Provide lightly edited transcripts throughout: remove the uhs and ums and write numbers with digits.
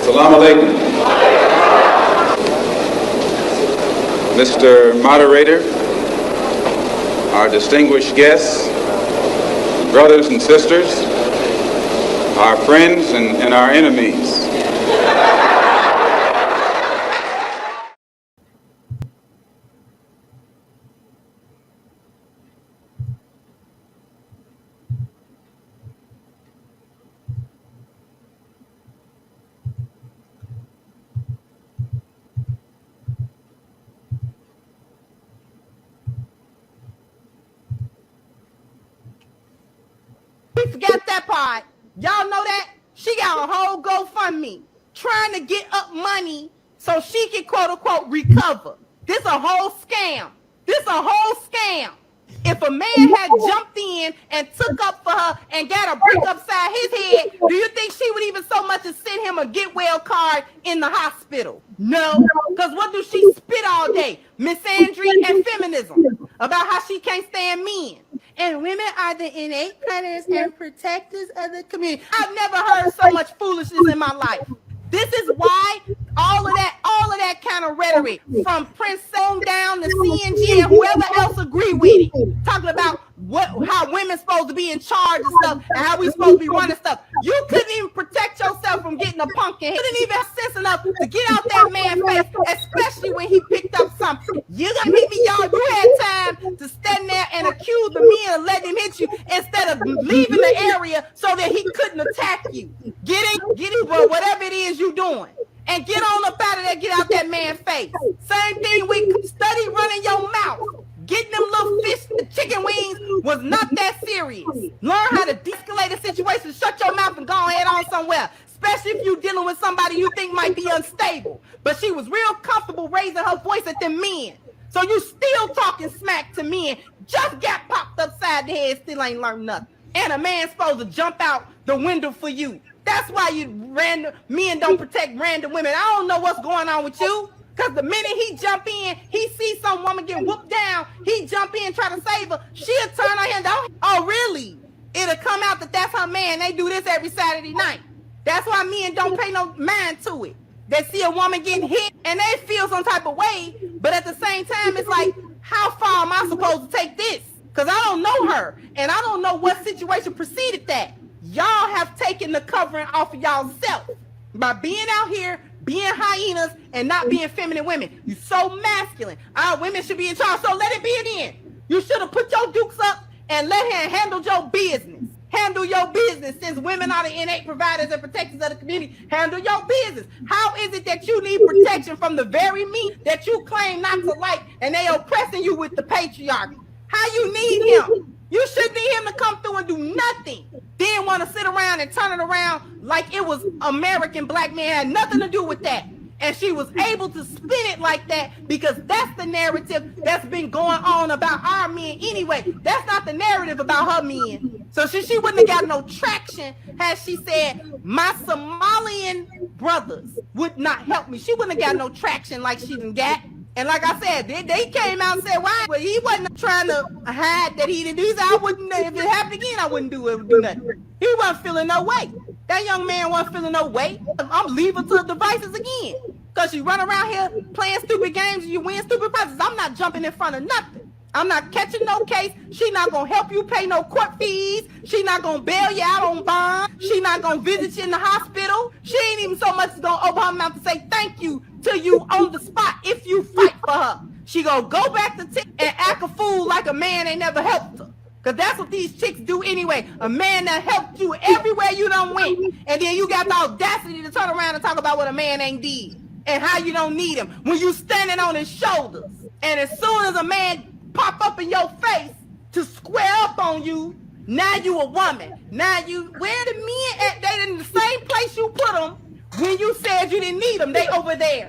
Salaam Alaikum. Mr. Moderator, our distinguished guests, brothers and sisters, our friends and our enemies. We forgot that part. Y'all know that? She got a whole GoFundMe trying to get up money so she can quote unquote recover. This a whole scam. This a whole scam. If a man had jumped in and took up for her and got a brick upside his head, do you think she would even so much as send him a get well card in the hospital? No, because what do she spit all day? Misandry and feminism about how she can't stand men. And women are the innate predators and protectors of the community. I've never heard so much foolishness in my life. This is why all of that kind of rhetoric from Prince on down to CNG and whoever else agree with it, talking about how women's supposed to be in charge of stuff and how we supposed to be running stuff. You couldn't even protect yourself from getting a pumpkin. You didn't even have sense enough to get out that man's face, especially when he picked up something. You got me, y'all. You had time to stand there and accuse the men and let him hit you instead of leaving the area so that he couldn't attack you. Get it, well, whatever it is you doing. And get on up out of there, get out that man's face. Same thing with study running your mouth. Getting them little fish, the chicken wings was not that serious. Learn how to de-escalate a situation, shut your mouth and go ahead on somewhere. Especially if you're dealing with somebody you think might be unstable. But she was real comfortable raising her voice at them men. So you still talking smack to men. Just got popped upside the head, still ain't learned nothing. And a man's supposed to jump out the window for you. That's why men don't protect random women. I don't know what's going on with you. Because the minute he jump in, he sees some woman get whooped down, he jump in, try to save her, she'll turn her hand down. Oh, really? It'll come out that that's her man. They do this every Saturday night. That's why men don't pay no mind to it. They see a woman getting hit and they feel some type of way, but at the same time, it's like, how far am I supposed to take this? Because I don't know her, and I don't know what situation preceded that. Y'all have taken the covering off of y'all self by being out here, being hyenas, and not being feminine women. You so masculine. Women should be in charge, so let it be an end. You should have put your dukes up and let her handle your business. Handle your business. Since women are the innate providers and protectors of the community, handle your business. How is it that you need protection from the very me that you claim not to like, and they oppressing you with the patriarchy? How you need him? You should need him to come through and do nothing. Then want to sit around and turn it around like it was American black men had nothing to do with that. And she was able to spin it like that because that's the narrative that's been going on about our men anyway. That's not the narrative about her men. So she wouldn't have got no traction had she said, my Somalian brothers would not help me. She wouldn't have got no traction like she done got. And like I said, they came out and said, why? Well, he wasn't trying to hide that he didn't do. He said, I wouldn't, if it happened again, I wouldn't do nothing. He wasn't feeling no way. That young man wasn't feeling no way. I'm leaving to the devices again. Because you run around here playing stupid games and you win stupid prizes. I'm not jumping in front of nothing. I'm not catching no case. She not going to help you pay no court fees. She not going to bail you out on bond. She not going to visit you in the hospital. She ain't even so much going to open her mouth to say thank you to you on the spot if you fight for her. She going to go back to and act a fool like a man ain't never helped her. Because that's what these chicks do anyway. A man that helped you everywhere you done went. And then you got the audacity to turn around and talk about what a man ain't did. And how you don't need him. When you standing on his shoulders. And as soon as a man pop up in your face to square up on you, now you a woman. Now you, where the men at? They in the same place you put them when you said you didn't need them. They over there.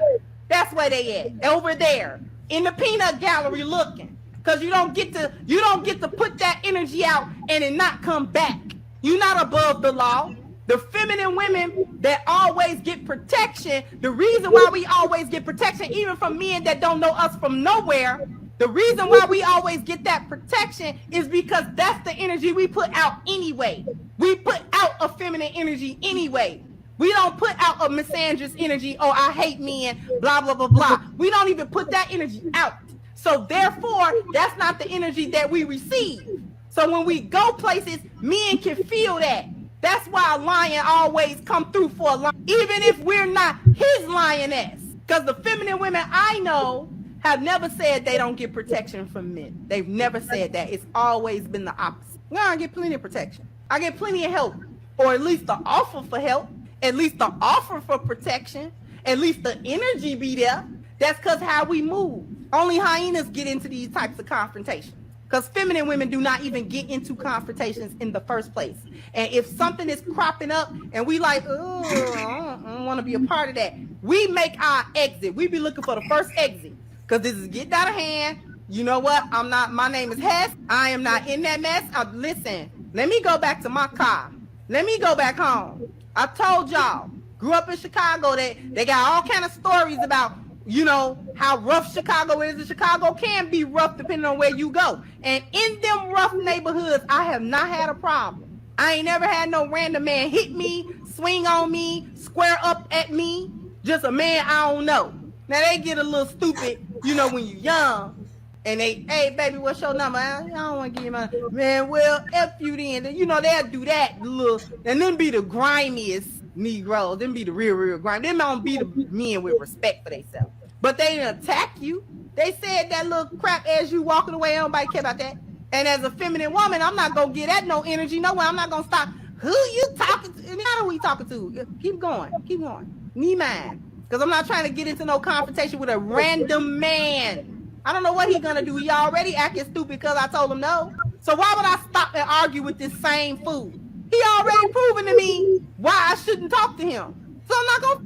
That's where they at. Over there. In the peanut gallery looking. Because you don't get to put that energy out and it not come back. You're not above the law. The feminine women that always get protection, the reason why we always get protection, even from men that don't know us from nowhere, the reason why we always get that protection is because that's the energy we put out anyway. We put out a feminine energy anyway. We don't put out a misandrous energy, oh, I hate men, blah, blah, blah, blah. We don't even put that energy out. So therefore, that's not the energy that we receive. So when we go places, men can feel that. That's why a lion always come through for a lion, even if we're not his lioness. Because the feminine women I know have never said they don't get protection from men. They've never said that. It's always been the opposite. Well, I get plenty of protection. I get plenty of help, or at least the offer for help, at least the offer for protection, at least the energy be there. That's because how we move. Only hyenas get into these types of confrontations. Because feminine women do not even get into confrontations in the first place. And if something is cropping up and we like, oh, I don't want to be a part of that, we make our exit. We be looking for the first exit. Because this is getting out of hand. You know what? I'm not, my name is Hess. I am not in that mess. Listen, let me go back to my car. Let me go back home. I told y'all, grew up in Chicago, they got all kind of stories about, you know, how rough Chicago is. And Chicago can be rough depending on where you go. And in them rough neighborhoods, I have not had a problem. I ain't never had no random man hit me, swing on me, square up at me. Just a man I don't know. Now they get a little stupid, you know, when you're young. And they, hey, baby, what's your number? I don't want to give you my, man, well, F you then. You know, they'll do that little, and then be the grimiest Negroes. Them be the real grimy. Them don't be the men with respect for themselves. But they didn't attack you. They said that little crap as you walking away. Nobody care about that. And as a feminine woman, I'm not going to get that no energy. No way. I'm not going to stop. Who you talking to? Not who you talking to. Keep going. Keep going. Me mine. Because I'm not trying to get into no confrontation with a random man. I don't know what he's going to do. He already acting stupid because I told him no. So why would I stop and argue with this same fool? He already proven to me why I shouldn't talk to him. So I'm not going to.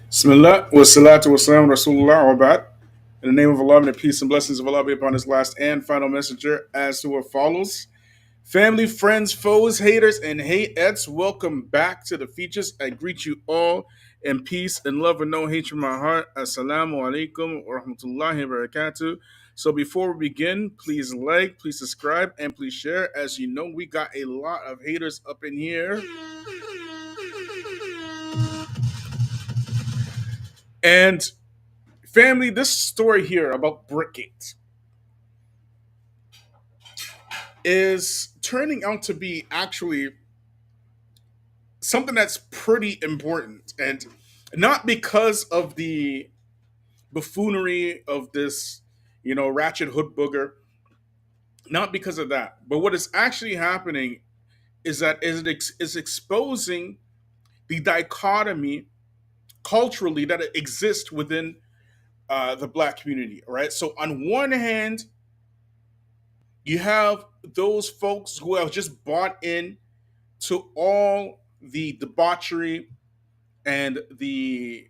Bismillah wa salatu wa salam Rasulullah wa ba'd. In the name of Allah, may the peace and blessings of Allah be upon his last and final messenger, as to what follows. Family, friends, foes, haters, and hateettes, welcome back to the Feachaz. I greet you all in peace and love and no hatred in my heart. Assalamu alaikum wa rahmatullahi wa barakatuh. So before we begin, please like, please subscribe, and please share. As you know, we got a lot of haters up in here. And family, this story here about Brickgate is turning out to be actually something that's pretty important. And not because of the buffoonery of this, ratchet hood booger. Not because of that. But what is actually happening is that it's exposing the dichotomy culturally that exists within the black community. All right. So on one hand, you have those folks who have just bought in to all the debauchery and the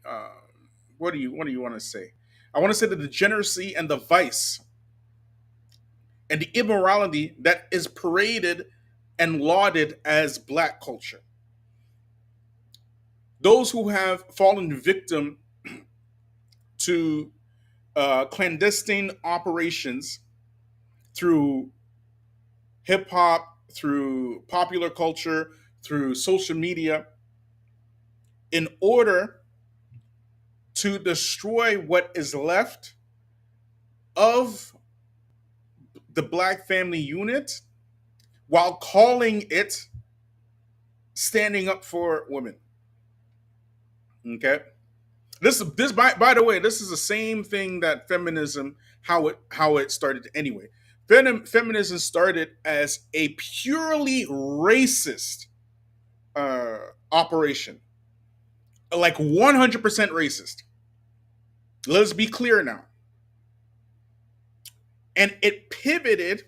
what do you want to say? I want to say the degeneracy and the vice and the immorality that is paraded and lauded as black culture. Those who have fallen victim to clandestine operations through hip hop, through popular culture, through social media, in order to destroy what is left of the black family unit while calling it standing up for women. Okay? This by the way, this is the same thing that feminism, how it started anyway. Feminism started as a purely racist operation, like 100% racist. Let's be clear now. And it pivoted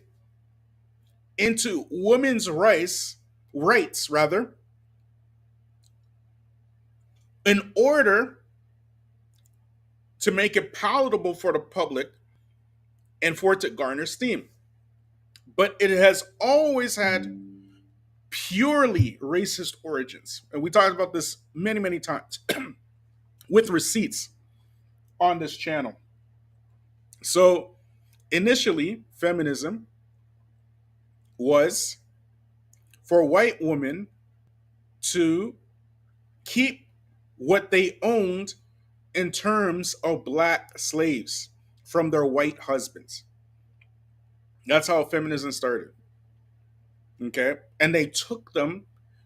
into women's rights rather, in order to make it palatable for the public and for it to garner steam. But it has always had purely racist origins. And we talked about this many, many times with receipts on this channel. So initially, feminism was for white women to keep what they owned in terms of black slaves from their white husbands. That's how feminism started. Okay. And they took them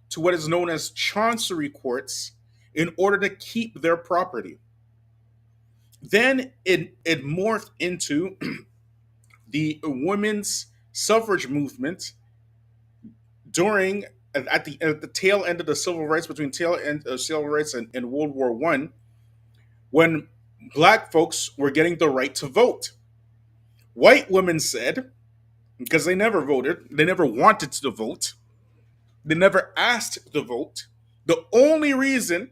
to what is known as chancery courts in order to keep their property. Then it morphed into the women's suffrage movement during at the tail end of the civil rights, between tail end of civil rights and World War One, when black folks were getting the right to vote. White women said, because they never voted, they never wanted to vote, they never asked to vote. The only reason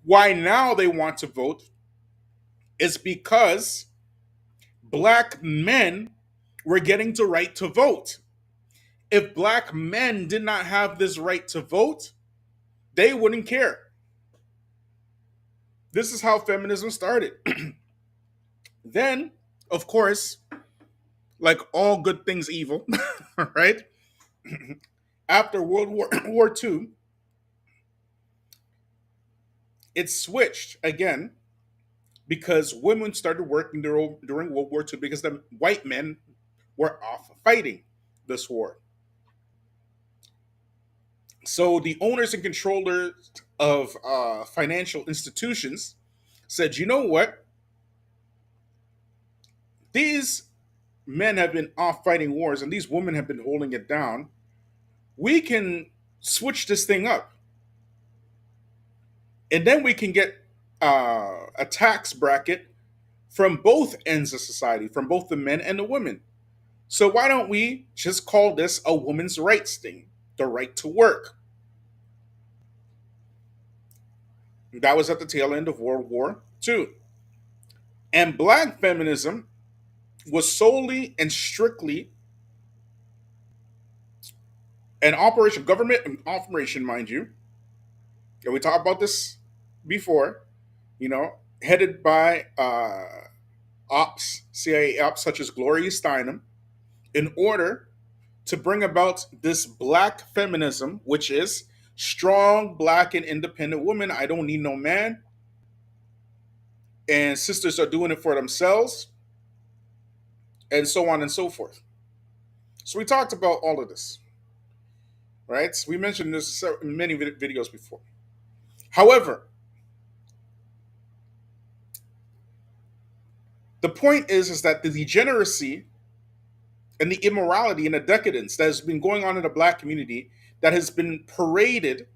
why now they want to vote is because black men were getting the right to vote. If black men did not have this right to vote, they wouldn't care. This is how feminism started. Then, of course, like all good things evil, right? After War II, it switched again because women started working during World War II because the white men were off fighting this war. So the owners and controllers of financial institutions said, you know what? These men have been off fighting wars and these women have been holding it down. We can switch this thing up. And then we can get a tax bracket from both ends of society, from both the men and the women. So why don't we just call this a woman's rights thing, the right to work? That was at the tail end of World War II. And black feminism was solely and strictly an operation, government operation, mind you. And we talked about this before, headed by CIA ops such as Gloria Steinem, in order to bring about this black feminism, which is strong, black, and independent women. I don't need no man. And sisters are doing it for themselves, and so on and so forth. So we talked about all of this, right? We mentioned this in many videos before. However, the point is that the degeneracy and the immorality and the decadence that has been going on in the black community, that has been paraded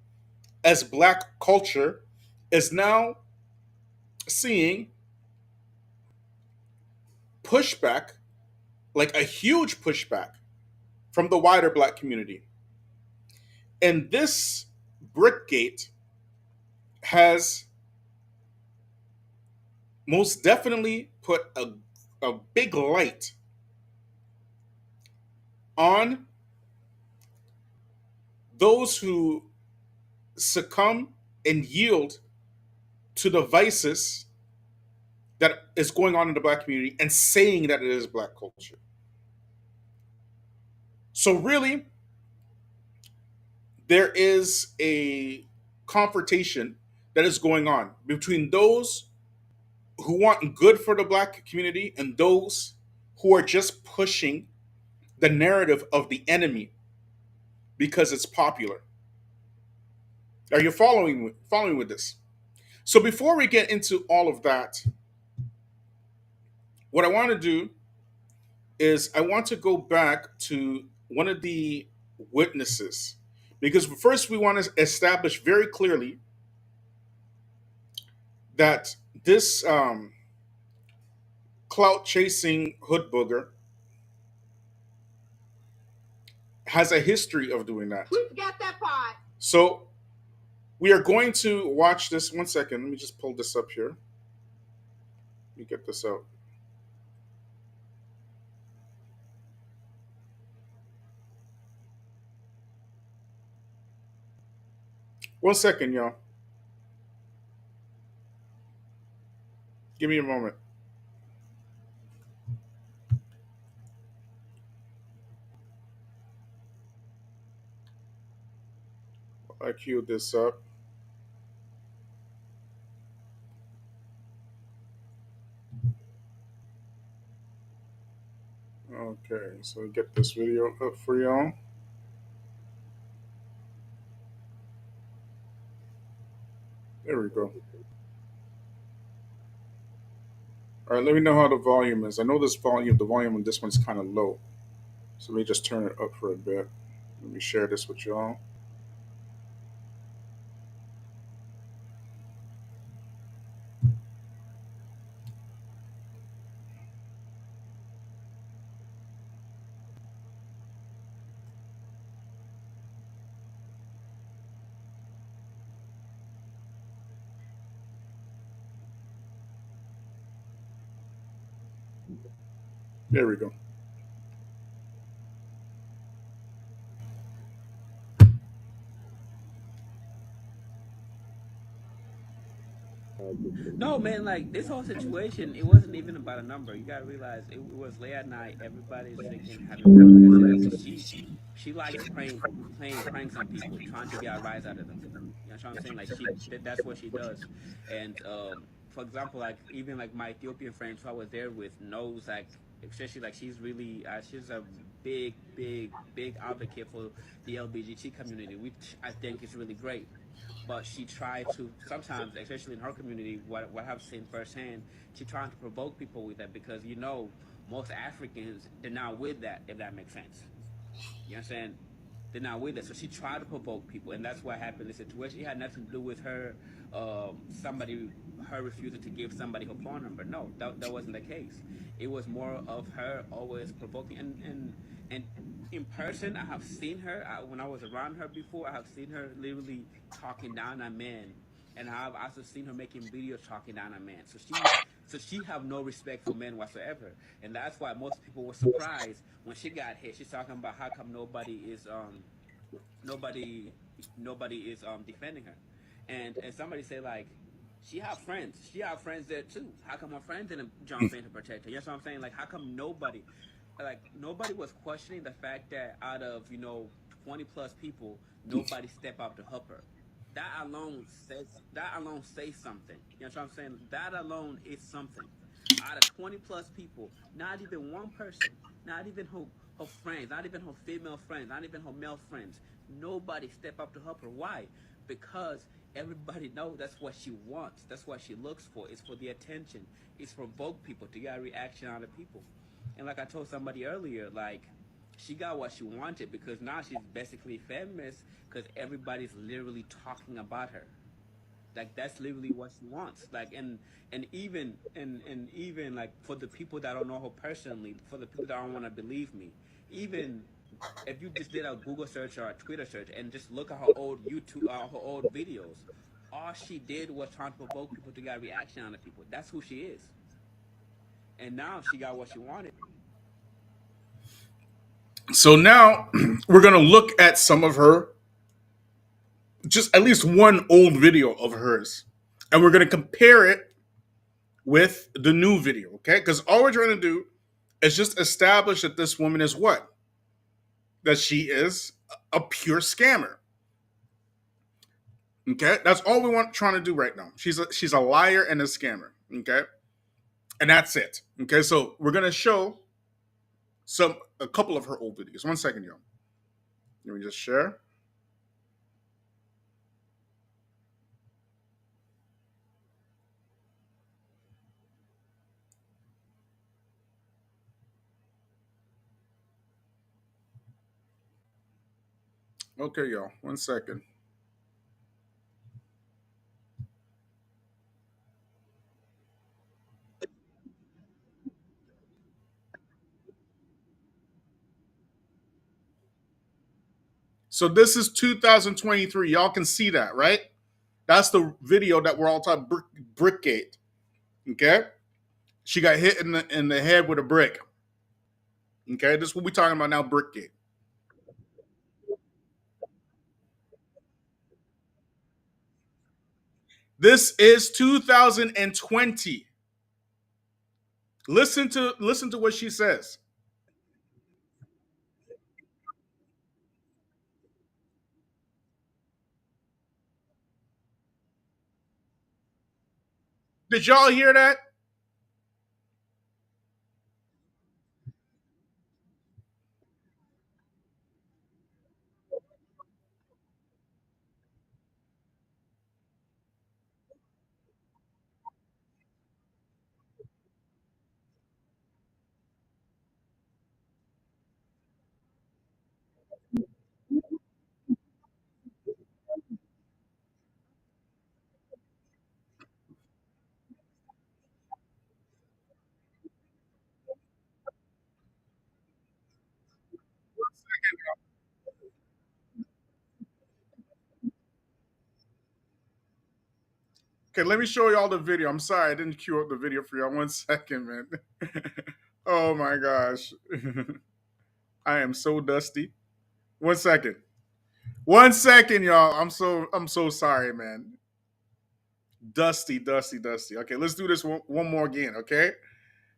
as black culture, is now seeing pushback, like a huge pushback from the wider black community. And this Brickgate has most definitely put a big light on those who succumb and yield to the vices that is going on in the black community and saying that it is black culture. So really, there is a confrontation that is going on between those who want good for the black community and those who are just pushing the narrative of the enemy because it's popular. Are you following with this? So before we get into all of that, what I want to do is I want to go back to one of the witnesses, because first we want to establish very clearly that this clout chasing hood booger has a history of doing that. We got that part. So we are going to watch this. One second, let me just pull this up here. Let me get this out. One second, y'all. Give me a moment. I queued this up. Okay, so get this video up for y'all. There we go. All right, let me know how the volume is. I know the volume on this one's kind of low. So let me just turn it up for a bit. Let me share this with y'all. There we go. No, man, like this whole situation, it wasn't even about a number. You gotta realize it was late at night. Everybody's freaking having fun. Like I said, she likes playing pranks on people, trying to get a rise out of them. You know what I'm saying? Like that's what she does. And for example, like even like my Ethiopian friends who I was there with knows like especially like she's a big advocate for the LBGT community, which I think is really great, but she tried to sometimes, especially in her community, what I've seen firsthand, she trying to provoke people with that because most Africans they're not with that, if that makes sense. You know what I'm saying? They're not with it. So she tried to provoke people, and that's what happened in the situation. It had nothing to do with her, somebody, her refusing to give somebody her phone number. No, that wasn't the case. It was more of her always provoking. And in person, I have seen her. When I was around her before, I have seen her literally talking down on men, and I've also seen her making videos talking down on men. So she have no respect for men whatsoever, and that's why most people were surprised when she got hit. She's talking about how come nobody nobody is defending her, and somebody say like she have friends there too. How come her friends didn't jump in to protect her? You know what I'm saying? Like how come nobody was questioning the fact that out of 20 plus people, nobody step up to help her. That alone says something. You know what I'm saying? That alone is something. Out of 20 plus people, not even one person, not even her friends, not even her female friends, not even her male friends, nobody step up to help her. Why? Because everybody knows that's what she wants. That's what she looks for. It's for the attention. It's provoke people to get a reaction out of people. And like I told somebody earlier, like she got what she wanted because now she's basically famous because everybody's literally talking about her. Like that's literally what she wants. Like and even like for the people that don't know her personally, for the people that don't want to believe me, even if you just did a Google search or a Twitter search and just look at her old videos, all she did was trying to provoke people to get a reaction out of people. That's who she is. And now she got what she wanted. So now we're going to look at some of her, just at least one old video of hers. And we're going to compare it with the new video, okay? Because all we're trying to do is just establish that this woman is what? That she is a pure scammer. Okay? That's all we want trying to do right now. She's a liar and a scammer. Okay? And that's it. Okay, so we're gonna show a couple of her old videos. 1 second, y'all. Let me just share. Okay, y'all. 1 second. So this is 2023. Y'all can see that, right? That's the video that we're all talking Brickgate. Okay? She got hit in the head with a brick. Okay, this is what we're talking about now, Brickgate. This is 2020. Listen to what she says. Did y'all hear that? Okay, let me show y'all the video. I'm sorry I didn't cue up the video for y'all. 1 second, man. Oh my gosh. I am so dusty. 1 second. 1 second, y'all. I'm so sorry, man. Dusty, dusty, dusty. Okay, let's do this one more again, okay?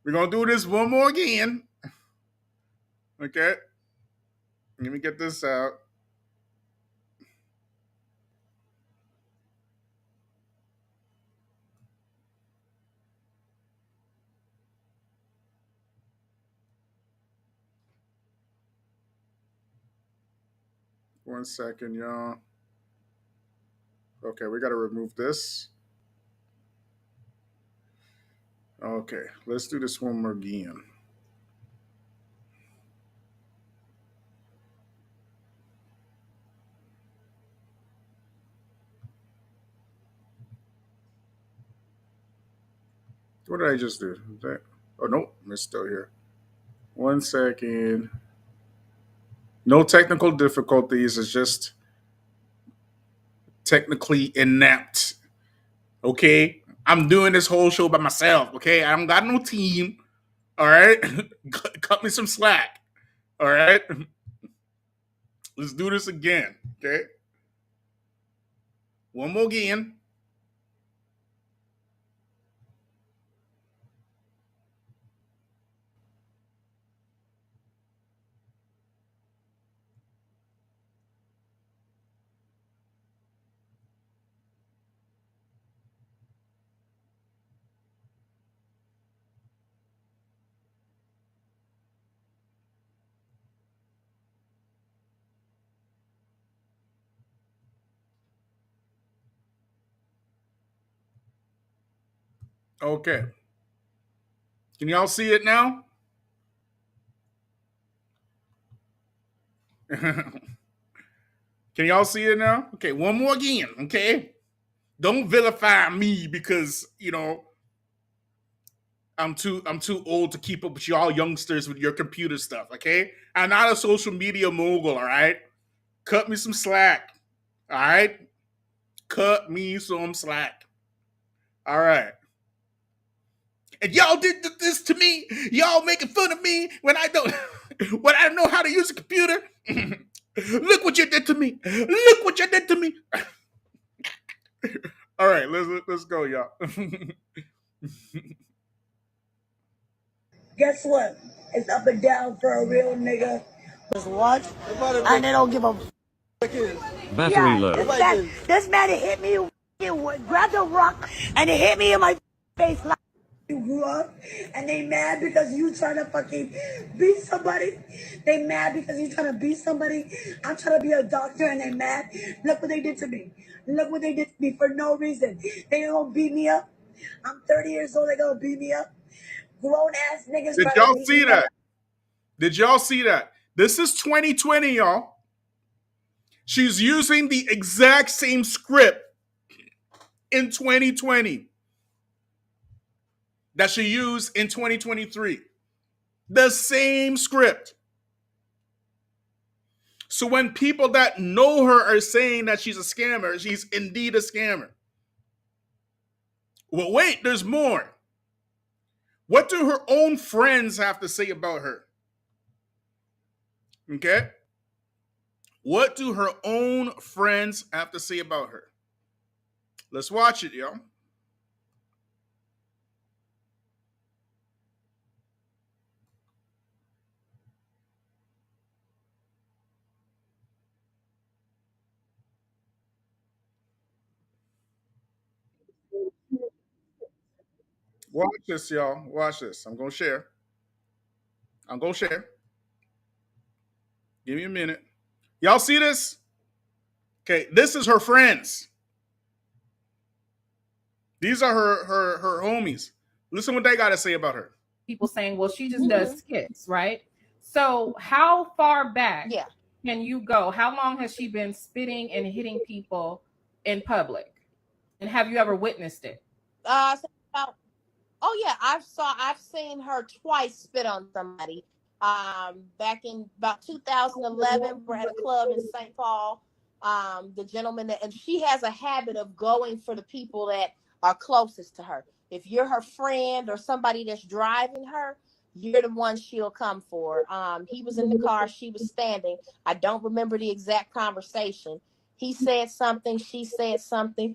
We're gonna do this one more again. Okay. Let me get this out. 1 second, y'all. Okay, we gotta remove this. Okay, let's do this one more again. What did I just do? Oh nope, it's still here. 1 second. No technical difficulties. It's just technically inept. Okay, I'm doing this whole show by myself. Okay, I don't got no team. All right, cut me some slack. All right, let's do this again. Okay, one more again. Okay, can y'all see it now? Can y'all see it now? Okay, one more again. Okay, don't vilify me because I'm too old to keep up with y'all youngsters with your computer stuff. Okay, I'm not a social media mogul. All right, cut me some slack. All right, cut me some slack. All right. And y'all did this to me. Y'all making fun of me when I don't when I don't know how to use a computer. Look what you did to me. Look what you did to me. All right, let's go, y'all. Guess what? It's up and down for a real nigga. Just watch, and they don't give a. Battery low. This man hit me. He grabbed a rock and it hit me in my face. Like you grew up, and they mad because you trying to fucking beat somebody. They mad because you trying to beat somebody. I'm trying to be a doctor, and they mad. Look what they did to me. Look what they did to me for no reason. They gonna beat me up. I'm 30 years old. They gonna beat me up. Grown ass niggas Did try to y'all beat see me up. that? Did y'all see that? This is 2020, y'all. She's using the exact same script in 2020 that she used in 2023. The same script. So when people that know her are saying that she's a scammer, she's indeed a scammer. Well, wait, there's more. What do her own friends have to say about her? Okay? What do her own friends have to say about her? Let's watch it, yo. Watch this, y'all. Watch this. I'm gonna share. I'm gonna share. Give me a minute. Y'all see this? Okay, this is her friends. These are her homies. Listen what they got to say about her. People saying, well, she just does skits, right? So how far back can you go? How long has she been spitting and hitting people in public? And have you ever witnessed it? So about, oh yeah, I've seen her twice spit on somebody. Back in about 2011, we're at a club in St. Paul. The gentleman and she has a habit of going for the people that are closest to her. If you're her friend or somebody that's driving her, you're the one she'll come for. He was in the car, she was standing. I don't remember the exact conversation. He said something, she said something.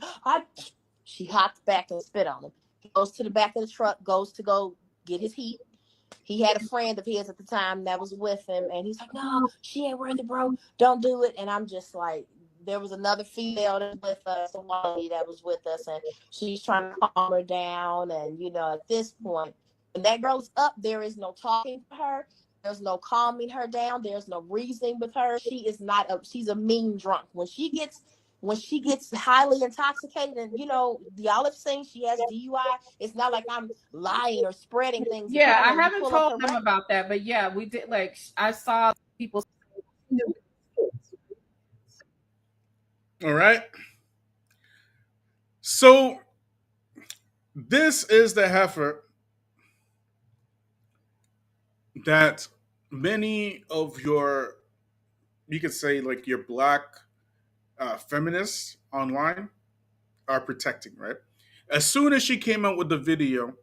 She hopped back and spit on him. He goes to the back of the truck, goes to go get his heat. He had a friend of his at the time that was with him, and he's like, "No, she ain't worth it, bro. Don't do it." And I'm just like, there was another female that was with us, a lady that was with us, and she's trying to calm her down. And at this point, when that girl's up, there is no talking to her. There's no calming her down. There's no reasoning with her. She is not a. She's a mean drunk. When she gets highly intoxicated, and y'all have seen she has DUI. It's not like I'm lying or spreading things. Yeah, I haven't told them about that, but yeah, we did. Like, I saw people. All right. So this is the heifer that many of you could say, like, your black feminists online are protecting, right? As soon as she came out with the video,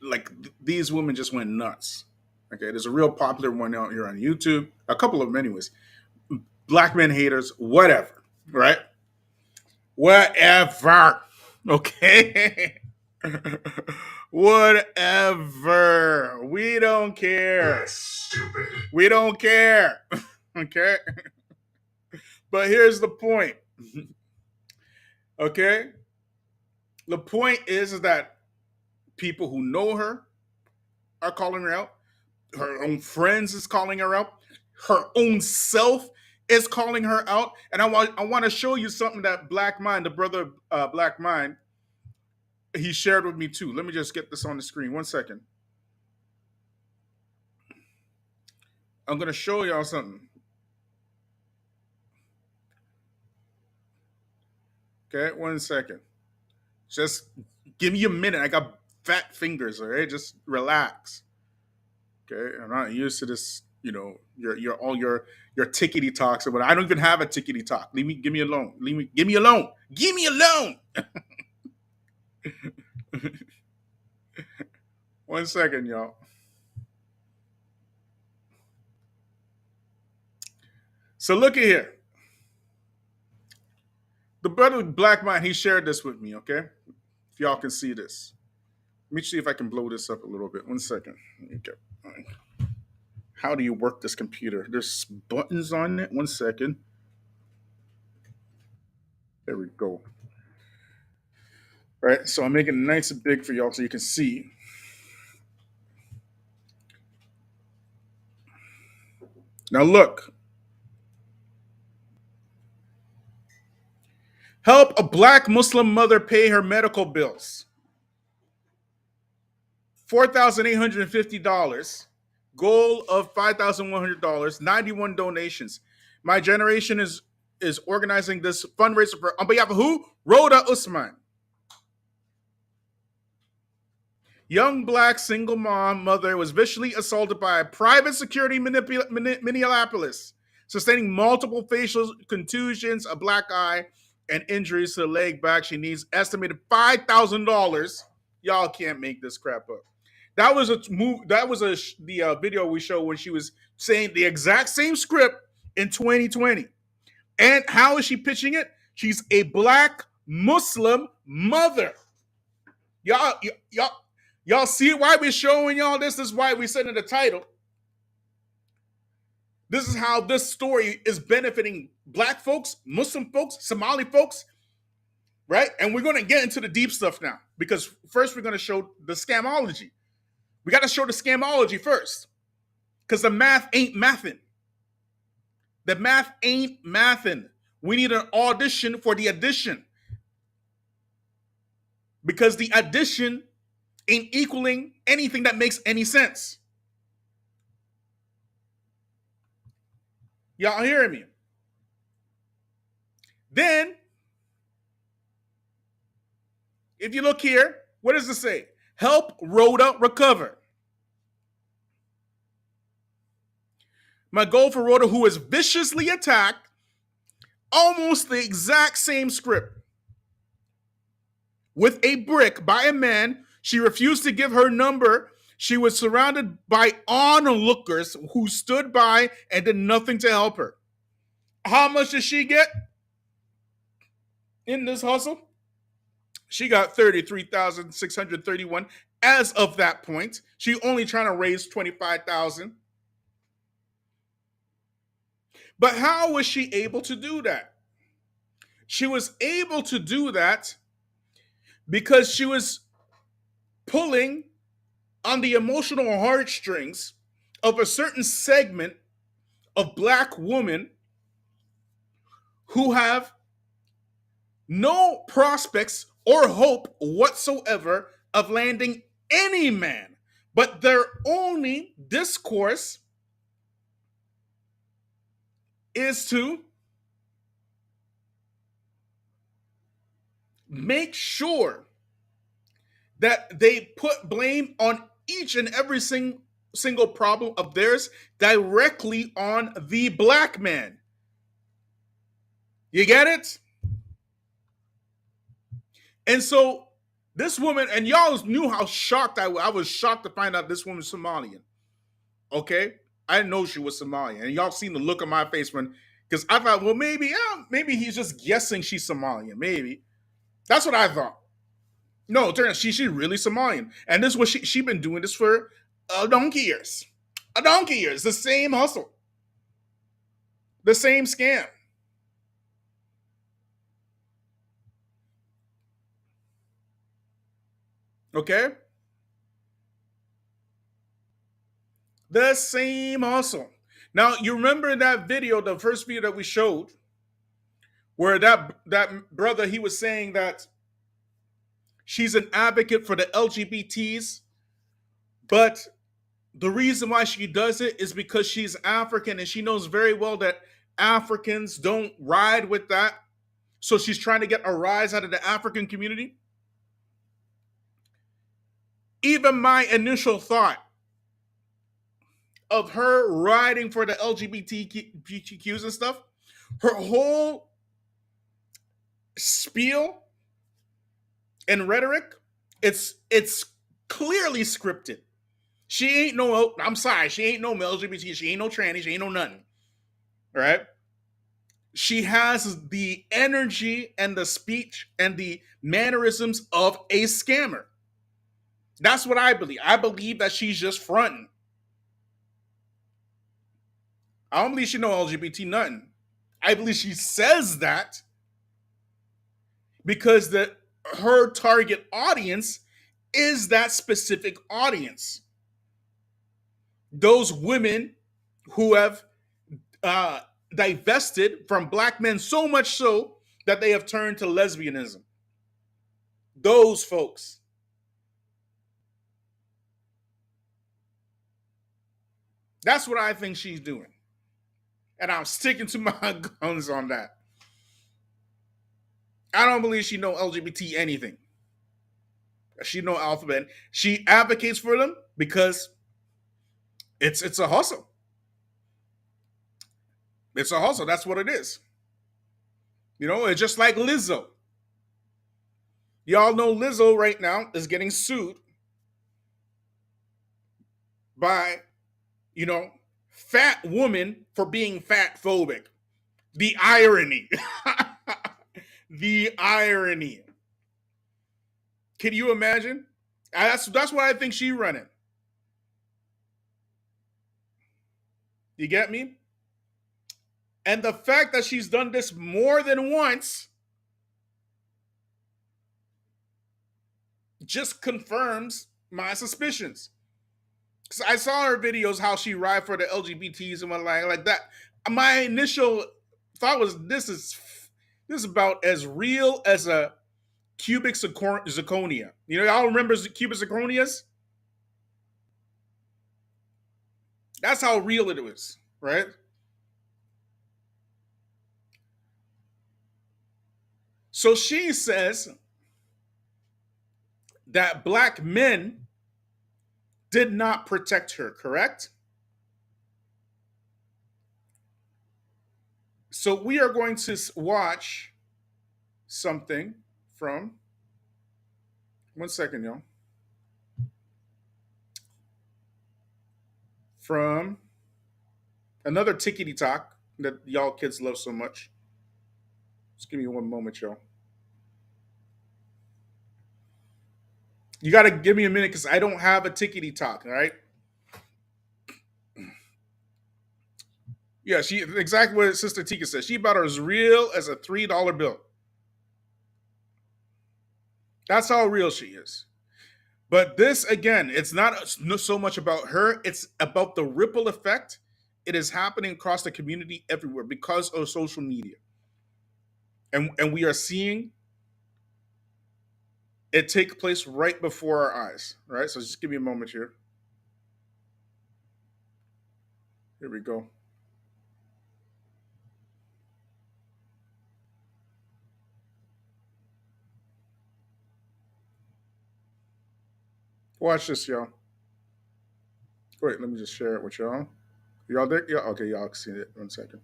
like, these women just went nuts. Okay, there's a real popular one out here on YouTube, a couple of them anyways. Black men haters, whatever, right? Whatever. Okay. Whatever. We don't care. That's stupid. We don't care. Okay. But here's the point. Okay. The point is that people who know her are calling her out. Her own friends is calling her out. Her own self is calling her out. And I want to show you something that Black Mind, the brother Black Mind, he shared with me too. Let me just get this on the screen. 1 second. I'm going to show y'all something. Okay, 1 second. Just give me a minute. I got fat fingers, all right? Just relax. Okay, I'm not used to this, your tickety talks or whatever. I don't even have a tickety talk. Give me alone. Give me alone. Give me alone. 1 second, y'all. So look at here. The brother Black Mind, he shared this with me, okay? If y'all can see this. Let me see if I can blow this up a little bit. 1 second. Okay. How do you work this computer? There's buttons on it. 1 second. There we go. All right, so I'm making it nice and big for y'all so you can see. Now look. Help a black Muslim mother pay her medical bills. $4,850. Goal of $5,100. 91 donations. My generation is organizing this fundraiser on behalf of who? Rhoda Usman. Young black single mother was viciously assaulted by a private security Minneapolis, sustaining multiple facial contusions, a black eye, and injuries to the leg back. She needs estimated $5,000. Y'all can't make this crap up. That was the video we showed when she was saying the exact same script in 2020. And how is she pitching it? She's a black Muslim mother. Y'all see why we're showing y'all this? This is why we said in the title. This is how this story is benefiting black folks, Muslim folks, Somali folks, right? And we're going to get into the deep stuff now because first we're going to show the scamology. We got to show the scamology first because the math ain't mathin'. The math ain't mathin'. We need an audition for the addition because the addition ain't equaling anything that makes any sense. Y'all hearing me? Then, if you look here, what does it say? Help Rhoda recover. My goal for Rhoda, who is viciously attacked, almost the exact same script. With a brick by a man, she refused to give her number. She was surrounded by onlookers who stood by and did nothing to help her. How much did she get in this hustle? She got $33,631 as of that point. She only trying to raise $25,000. But how was she able to do that? She was able to do that because she was pulling on the emotional heartstrings of a certain segment of black women who have no prospects or hope whatsoever of landing any man. But their only discourse is to make sure that they put blame on each and every single problem of theirs directly on the black man. You get it? And so this woman, and y'all knew how shocked I was. I was shocked to find out this woman's Somalian. Okay? I didn't know she was Somalian. And y'all seen the look on my face when, because I thought, well, maybe he's just guessing she's Somalian. Maybe. That's what I thought. No, it turned out she's really Somalian. And this was she been doing this for a donkey years. A donkey years. The same hustle. The same scam. Okay? The same hustle. Now, you remember that video, the first video that we showed, where that brother, he was saying that she's an advocate for the LGBTs, but the reason why she does it is because she's African and she knows very well that Africans don't ride with that. So she's trying to get a rise out of the African community. Even my initial thought of her riding for the LGBTQs and stuff, her whole spiel and rhetoric, it's clearly scripted. She ain't no, I'm sorry, she ain't no LGBT, she ain't no tranny, she ain't no nothing. All right? She has the energy and the speech and the mannerisms of a scammer. That's what I believe. I believe that she's just fronting. I don't believe she know LGBT nothing. I believe she says that because her target audience is that specific audience. Those women who have divested from black men so much so that they have turned to lesbianism. Those folks. That's what I think she's doing. And I'm sticking to my guns on that. I don't believe she know LGBT anything. She know alphabet. She advocates for them because it's a hustle. It's a hustle. That's what it is. You know, it's just like Lizzo. Y'all know Lizzo right now is getting sued by, fat woman for being fat phobic. The irony. The irony. Can you imagine? That's what I think she's running. You get me? And the fact that she's done this more than once just confirms my suspicions. Because I saw her videos how she ride for the LGBTs and whatnot like that. My initial thought was this is about as real as a cubic zirconia. You know, y'all remember cubic zirconias? That's how real it was, right? So she says that black men did not protect her, correct? So we are going to watch something from, one second, y'all. From another tickety talk that y'all kids love so much. Just give me one moment, y'all. You got to give me a minute because I don't have a tickety talk, all right? Yeah, she exactly what Sister Tika said. She about as real as a $3 bill. That's how real she is. But this, again, it's not so much about her. It's about the ripple effect. It is happening across the community everywhere because of social media. And we are seeing it take place right before our eyes, right? So just give me a moment here. Here we go. Watch this, y'all. Wait, let me just share it with y'all. Y'all there? Yeah, okay, y'all can see it. 1 second.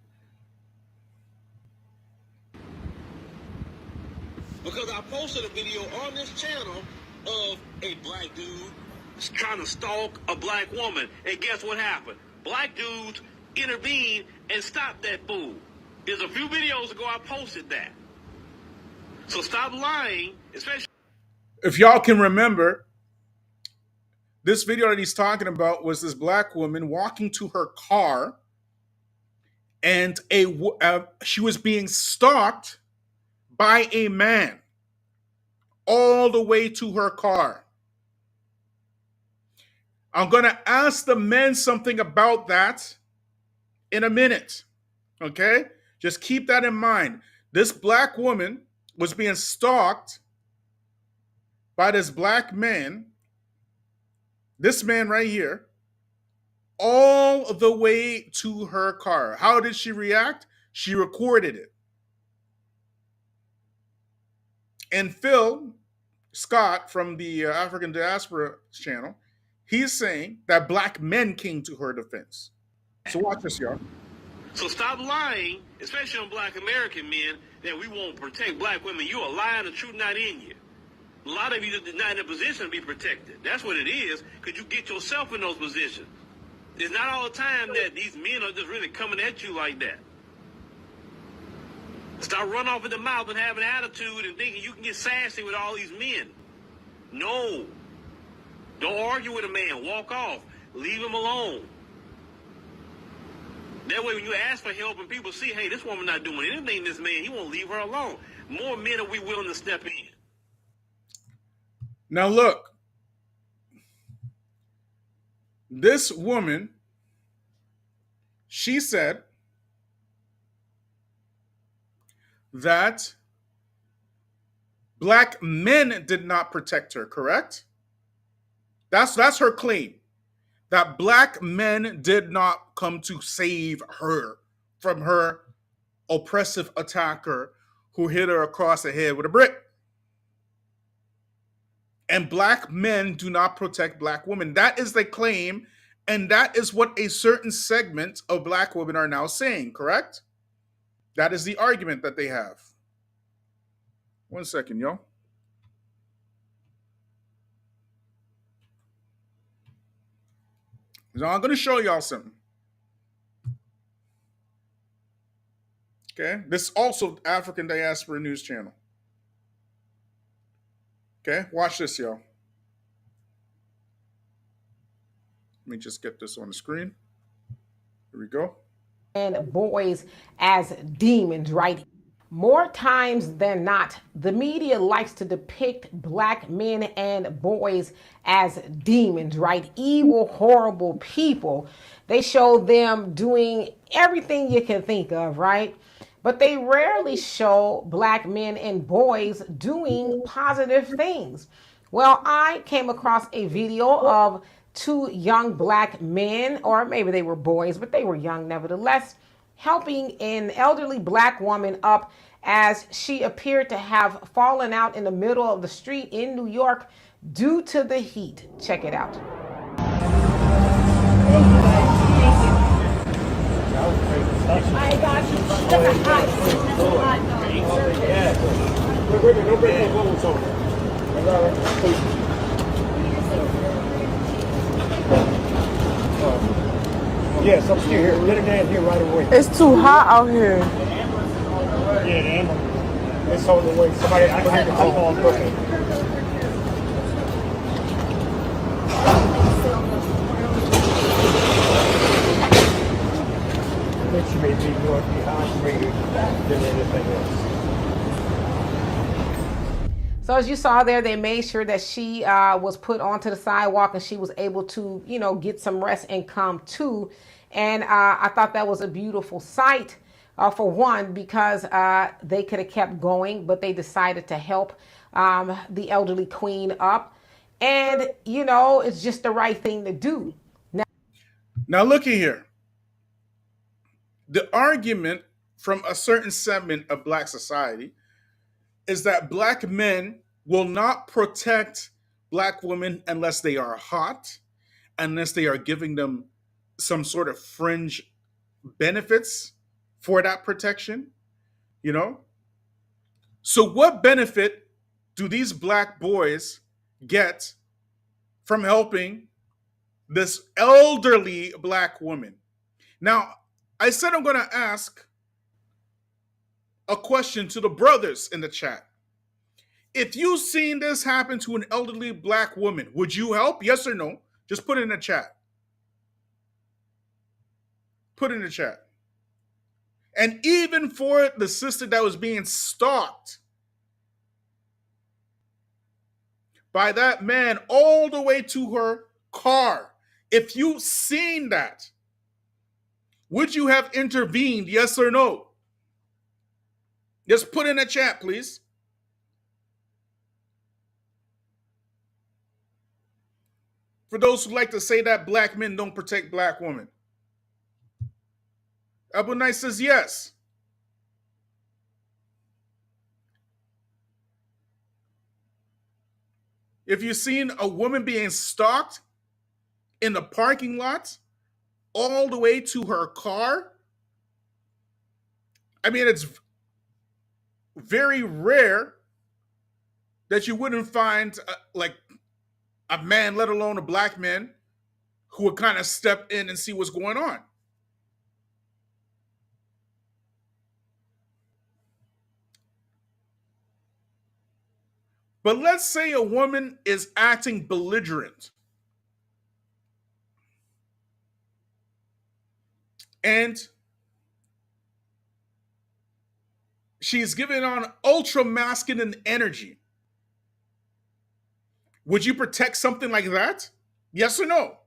Because I posted a video on this channel of a black dude trying to stalk a black woman. And guess what happened? Black dudes intervened and stopped that fool. There's a few videos ago I posted that. So stop lying, especially. If y'all can remember, this video that he's talking about was this black woman walking to her car, and she was being stalked by a man all the way to her car. I'm going to ask the men something about that in a minute, okay? Just keep that in mind. This black woman was being stalked by this black man, this man right here, all the way to her car. How did she react? She recorded it. And Phil Scott from the African Diaspora channel, he's saying that black men came to her defense. So watch this, y'all. So stop lying, especially on black American men, that we won't protect black women. You're a lie and the truth not in you. A lot of you are not in a position to be protected. That's what it is, because you get yourself in those positions. It's not all the time that these men are just really coming at you like that. Stop running off at the mouth and having attitude and thinking you can get sassy with all these men. No. Don't argue with a man. Walk off. Leave him alone. That way when you ask for help and people see, hey, this woman not doing anything to this man, he won't leave her alone. More men are we willing to step in. Now look. This woman, she said that black men did not protect her, correct? That's her claim. That black men did not come to save her from her oppressive attacker who hit her across the head with a brick. And black men do not protect black women. That is the claim, and that is what a certain segment of black women are now saying, correct? That is the argument that they have. 1 second, y'all. Now I'm going to show y'all something. Okay, this is also African Diaspora News Channel. Okay, watch this, y'all. Let me just get this on the screen. Here we go. and boys as demons, right? More times than not, the media likes to depict black men and boys as demons, right? Evil, horrible people. They show them doing everything you can think of, right? But they rarely show black men and boys doing positive things. Well, I came across a video of two young black men, or maybe they were boys, but they were young nevertheless, helping an elderly black woman up as she appeared to have fallen out in the middle of the street in New York due to the heat. Check it out. I got you. That's a hot. Yes, I'm still here. Get it down here right away. It's too hot out here. Yeah, the ambulance. It's on the way. Somebody, I had to call on quickly. I think she may be more dehydrated than anything else. So as you saw there, they made sure that she was put onto the sidewalk and she was able to, get some rest and come to. And I thought that was a beautiful sight, for one, because they could have kept going, but they decided to help the elderly queen up. And, it's just the right thing to do. Now look here. The argument from a certain segment of black society is that black men will not protect black women unless they are hot, unless they are giving them some sort of fringe benefits for that protection, So what benefit do these black boys get from helping this elderly black woman? Now, I said I'm going to ask a question to the brothers in the chat. If you've seen this happen to an elderly black woman, would you help? Yes or no? Just put it in the chat. Put it in the chat. And even for the sister that was being stalked by that man all the way to her car, if you've seen that, would you have intervened? Yes or no? Just put in the chat, please. For those who like to say that black men don't protect black women. Abu Nice says yes. If you've seen a woman being stalked in the parking lot all the way to her car, I mean, it's very rare that you wouldn't find a man, let alone a black man, who would kind of step in and see what's going on. But let's say a woman is acting belligerent and she's giving on ultra masculine energy. Would you protect something like that? Yes or no?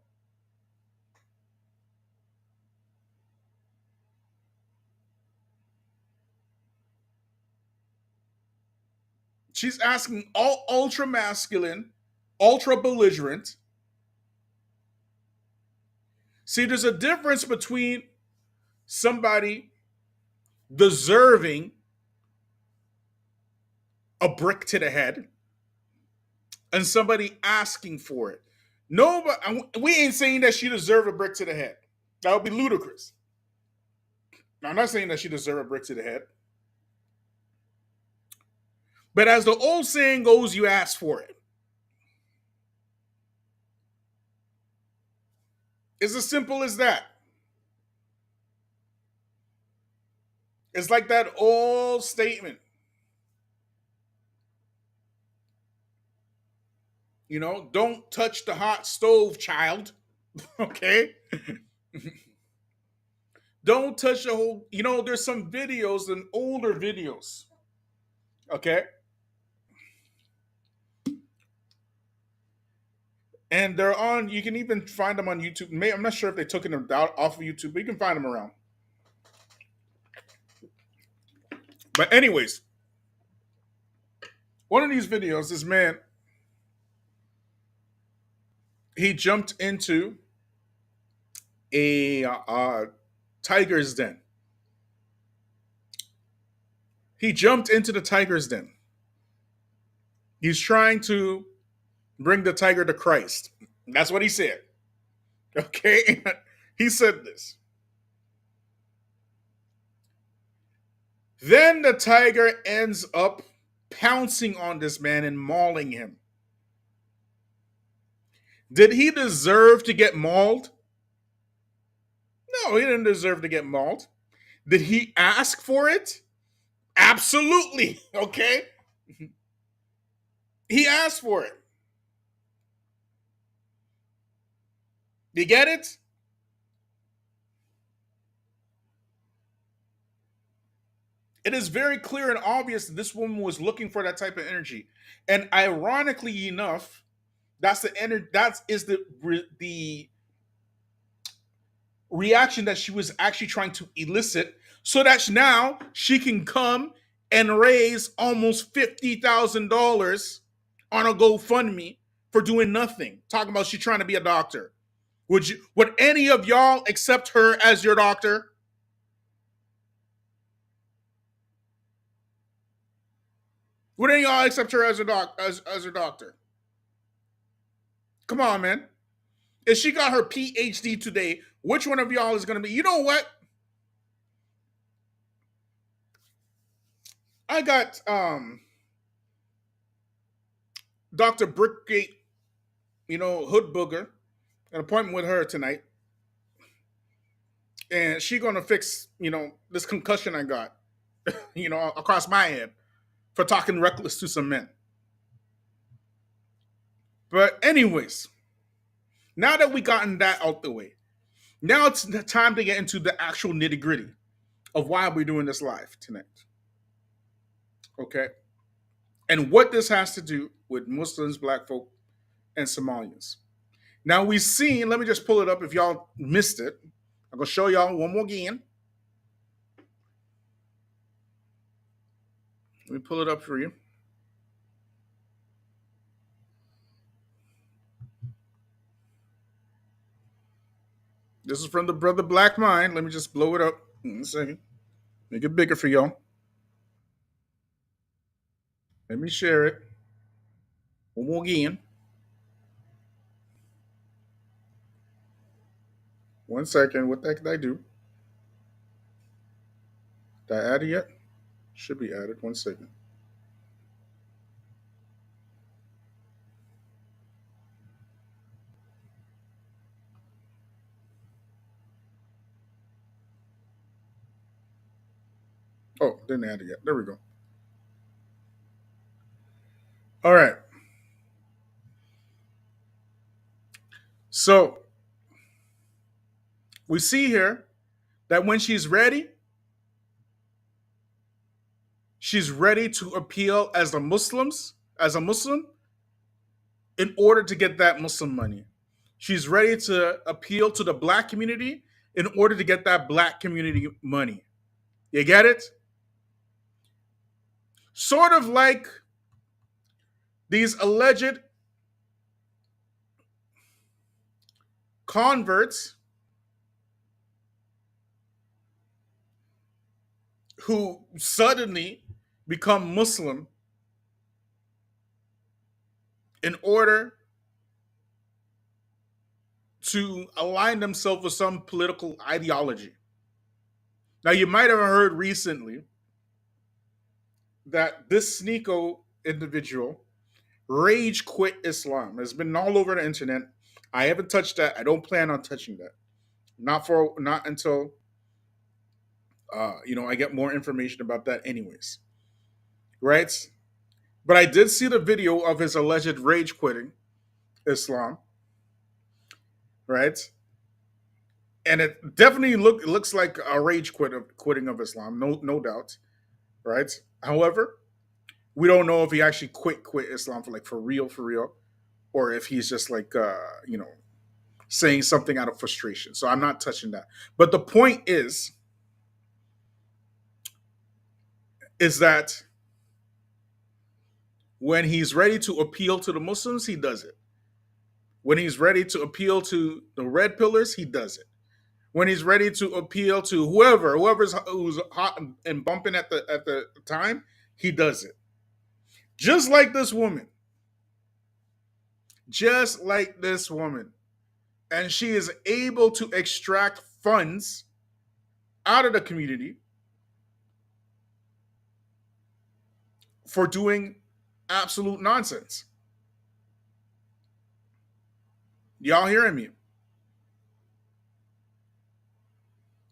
She's asking all ultra masculine, ultra belligerent. See, there's a difference between somebody deserving a brick to the head and somebody asking for it. No, but we ain't saying that she deserved a brick to the head. That would be ludicrous. Now, I'm not saying that she deserved a brick to the head. But as the old saying goes, you ask for it. It's as simple as that. It's like that old statement. Don't touch the hot stove, child. Okay? Don't touch the whole. There's some videos and older videos. Okay. And they're on. You can even find them on YouTube. I'm not sure if they took them off of YouTube, but you can find them around. But anyways, one of these videos, this man, he jumped into a tiger's den. He jumped into the tiger's den. He's trying to bring the tiger to Christ. That's what he said. Okay? He said this. Then the tiger ends up pouncing on this man and mauling him. Did he deserve to get mauled? No, he didn't deserve to get mauled. Did he ask for it? Absolutely. Okay? He asked for it. You get it? It is very clear and obvious that this woman was looking for that type of energy. And ironically enough, that is the reaction that she was actually trying to elicit, so that now she can come and raise almost $50,000 on a GoFundMe for doing nothing. Talking about she's trying to be a doctor. Would any of y'all accept her as your doctor? Would any of y'all accept her as a doctor? Come on, man. If she got her PhD today, which one of y'all is going to be? You know what? I got Dr. Brickgate, Hood Booger, an appointment with her tonight. And she going to fix, this concussion I got, across my head for talking reckless to some men. But anyways, now that we gotten that out the way, now it's the time to get into the actual nitty gritty of why we're doing this live tonight. Okay? And what this has to do with Muslims, Black folk, and Somalians. Now we've seen, let me just pull it up if y'all missed it. I'm going to show y'all one more again. Let me pull it up for you. This is from the Brother Black Mind. Let me just blow it up in a second. Make it bigger for y'all. Let me share it. One more again. One second. What the heck did I do? Did I add it yet? Should be added. One second. Oh, didn't add it yet. There we go. All right. So we see here that when she's ready to appeal as a Muslim, in order to get that Muslim money. She's ready to appeal to the Black community in order to get that Black community money. You get it? Sort of like these alleged converts who suddenly become Muslim in order to align themselves with some political ideology. Now, you might have heard recently that this Sneeko individual rage quit Islam. It's been all over the internet. I haven't touched that. I don't plan on touching that. Not until I get more information about that anyways. Right? But I did see the video of his alleged rage quitting Islam. Right? and it definitely looks like a rage quitting of Islam, no doubt, right? However, we don't know if he actually quit Islam for real, or if he's just saying something out of frustration. So I'm not touching that. But the point is that when he's ready to appeal to the Muslims, he does it. When he's ready to appeal to the red pillars, he does it. When he's ready to appeal to who's hot and bumping at the time, he does it. Just like this woman. And she is able to extract funds out of the community for doing absolute nonsense. Y'all hearing me?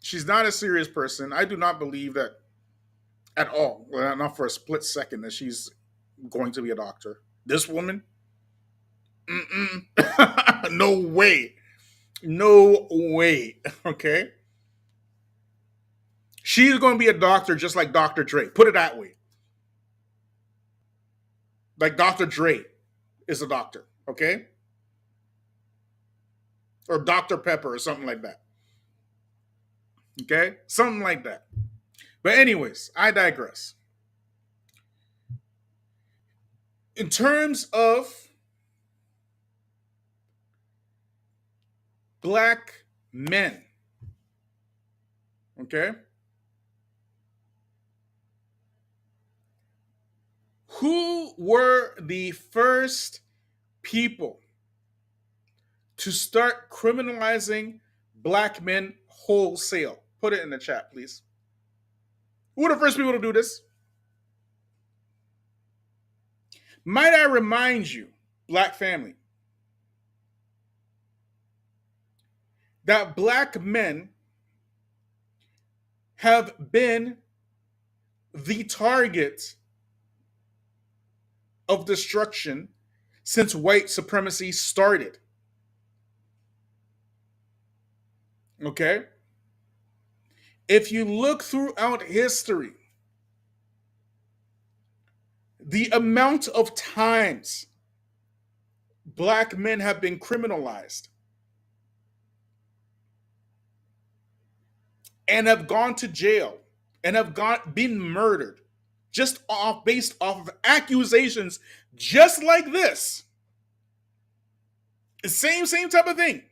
She's not a serious person. I do not believe that at all, well, not for a split second, that she's going to be a doctor. This woman? No way. No way. Okay? She's going to be a doctor just like Dr. Dre. Put it that way. Like Dr. Dre is a doctor. Okay? Or Dr. Pepper or something like that. Okay? Something like that. But anyways, I digress. In terms of black men, okay? Who were the first people to start criminalizing black men wholesale? Put it in the chat, please. Who were the first people to do this? Might I remind you, black family, that black men have been the target of destruction since white supremacy started. Okay? If you look throughout history, the amount of times black men have been criminalized and have gone to jail and have been murdered based off of accusations just like this. Same type of thing.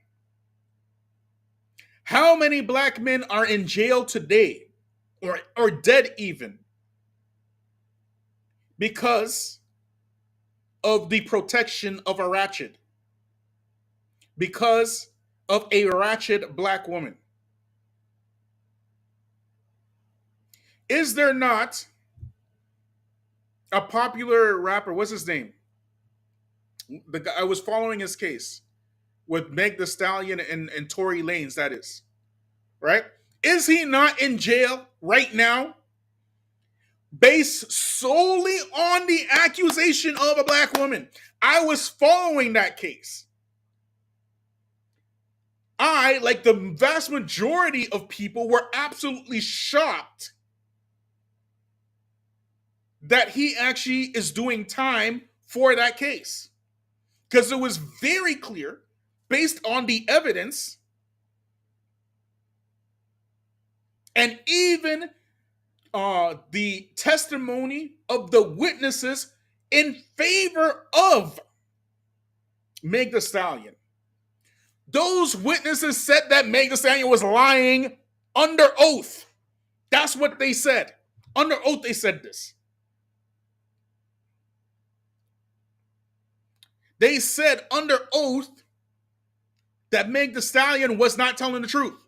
How many black men are in jail today or dead even because of the protection of a ratchet? Because of a ratchet black woman? Is there not a popular rapper? What's his name? The guy, I was following his case with Meg Thee Stallion and Tory Lanez, that is. Right? Is he not in jail right now based solely on the accusation of a black woman? I was following that case. I, like the vast majority of people, were absolutely shocked that he actually is doing time for that case. Because it was very clear, based on the evidence, and even the testimony of the witnesses in favor of Meg Thee Stallion. Those witnesses said that Meg Thee Stallion was lying under oath. That's what they said. Under oath, they said this. They said under oath that Meg Thee Stallion was not telling the truth.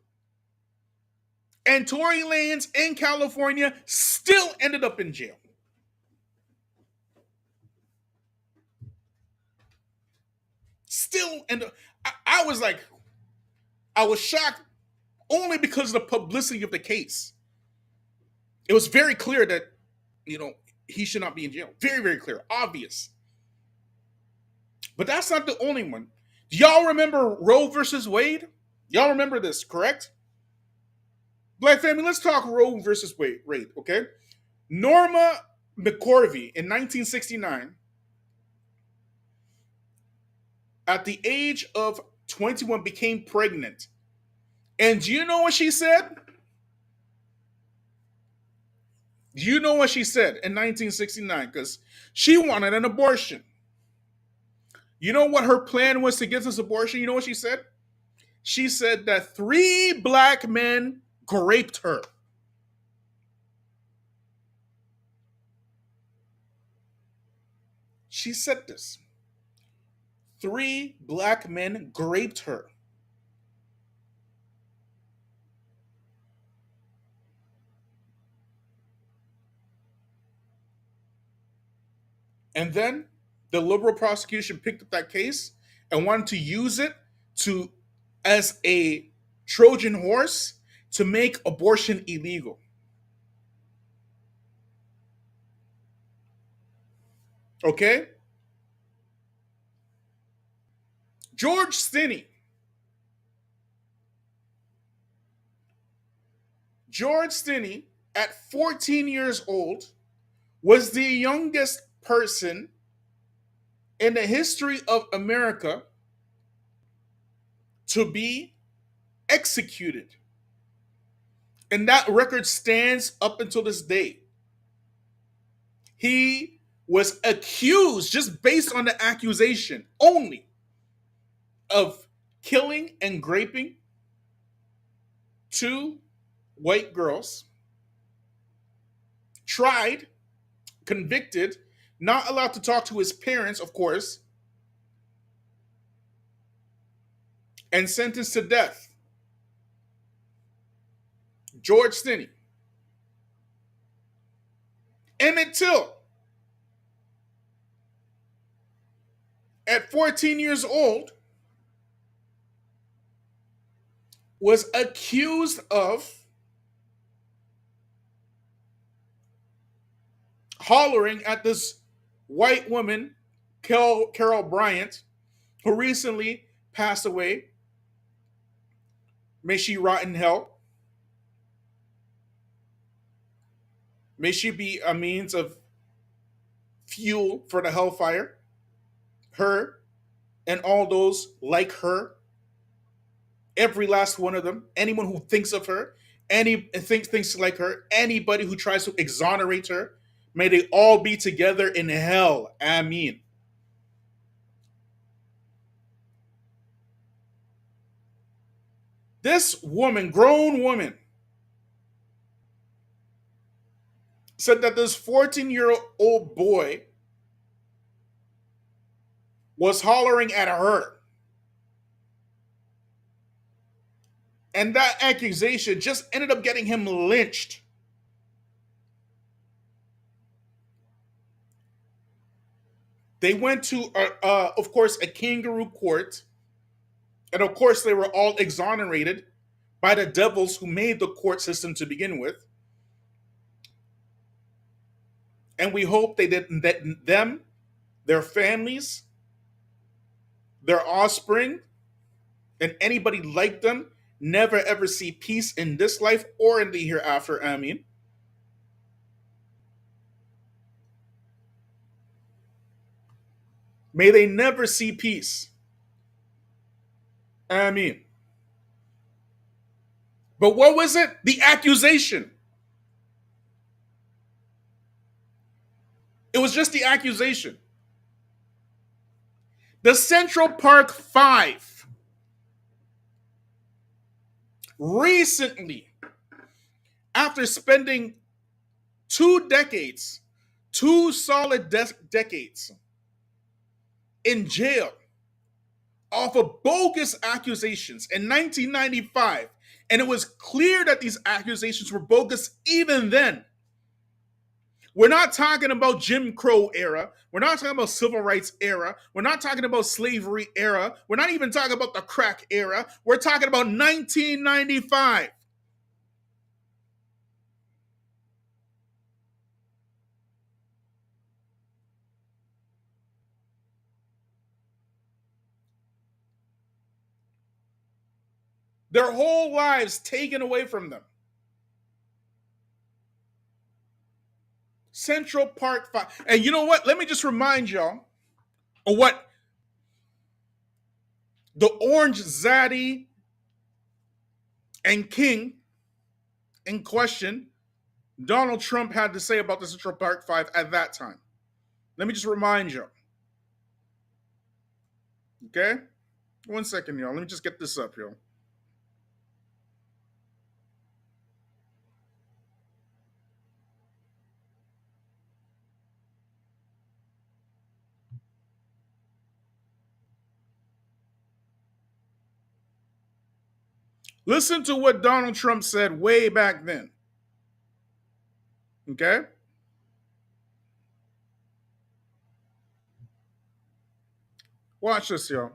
And Tory Lanez in California still ended up in jail. I was like, I was shocked only because of the publicity of the case. It was very clear that, he should not be in jail. Very, very clear. Obvious. But that's not the only one. Do y'all remember Roe versus Wade? Y'all remember this, correct? Black family, let's talk Roe versus Wade, okay? Norma McCorvey in 1969, at the age of 21, became pregnant. And do you know what she said? Do you know what she said in 1969? Because she wanted an abortion. You know what her plan was to get this abortion? You know what she said? She said that 3 black men raped her. She said this. 3 black men raped her. And then the liberal prosecution picked up that case and wanted to use it to as a Trojan horse to make abortion illegal. Okay? George Stinney. George Stinney, at 14 years old, was the youngest person in the history of America to be executed. And that record stands up until this day. He was accused, just based on the accusation only, of killing and raping 2 white girls, tried, convicted, not allowed to talk to his parents, of course, and sentenced to death. George Stinney. Emmett Till, at 14 years old, was accused of hollering at this white woman, Carol Bryant, who recently passed away. May she rot in hell. May she be a means of fuel for the hellfire. Her and all those like her. Every last one of them. Anyone who thinks of her. Thinks like her. Anybody who tries to exonerate her. May they all be together in hell. Amen. This woman, grown woman, said that this 14-year-old boy was hollering at her. And that accusation just ended up getting him lynched. They went to, of course, a kangaroo court. And of course, they were all exonerated by the devils who made the court system to begin with. And we hope that them, their families, their offspring, and anybody like them never ever see peace in this life or in the hereafter. Amen. May they never see peace. Amen. But what was it? The accusation. It was just the accusation. The Central Park Five recently, after spending 2 decades, 2 solid decades in jail off of bogus accusations in 1995, and it was clear that these accusations were bogus even then. We're not talking about Jim Crow era. We're not talking about civil rights era. We're not talking about slavery era. We're not even talking about the crack era. We're talking about 1995. Their whole lives taken away from them. Central Park 5. And you know what? Let me just remind y'all of what the Orange Zaddy and King in question, Donald Trump, had to say about the Central Park 5 at that time. Let me just remind you. Okay? 1 second, y'all. Let me just get this up, y'all. Listen to what Donald Trump said way back then. Okay? Watch this, y'all.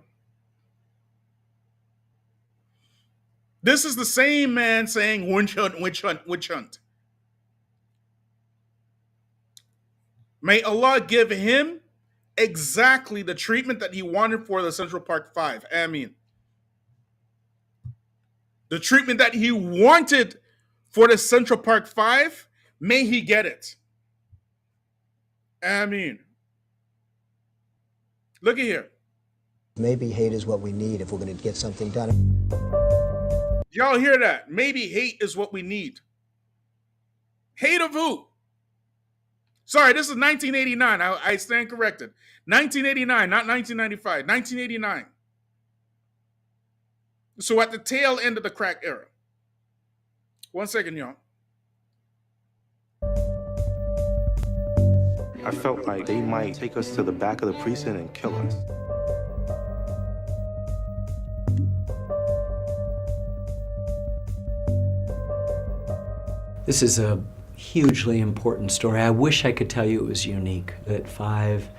This is the same man saying witch hunt, witch hunt, witch hunt. May Allah give him exactly the treatment that he wanted for the Central Park 5. I mean, the treatment that he wanted for the Central Park 5, may he get it. I mean, look at here. Maybe hate is what we need if we're going to get something done. Y'all hear that? Maybe hate is what we need. Hate of who? Sorry, this is 1989. I stand corrected. 1989, not 1995. 1989. So at the tail end of the crack era. 1 second, y'all. I felt like they might take us to the back of the precinct and kill us. This is a hugely important story. I wish I could tell you it was unique, that 5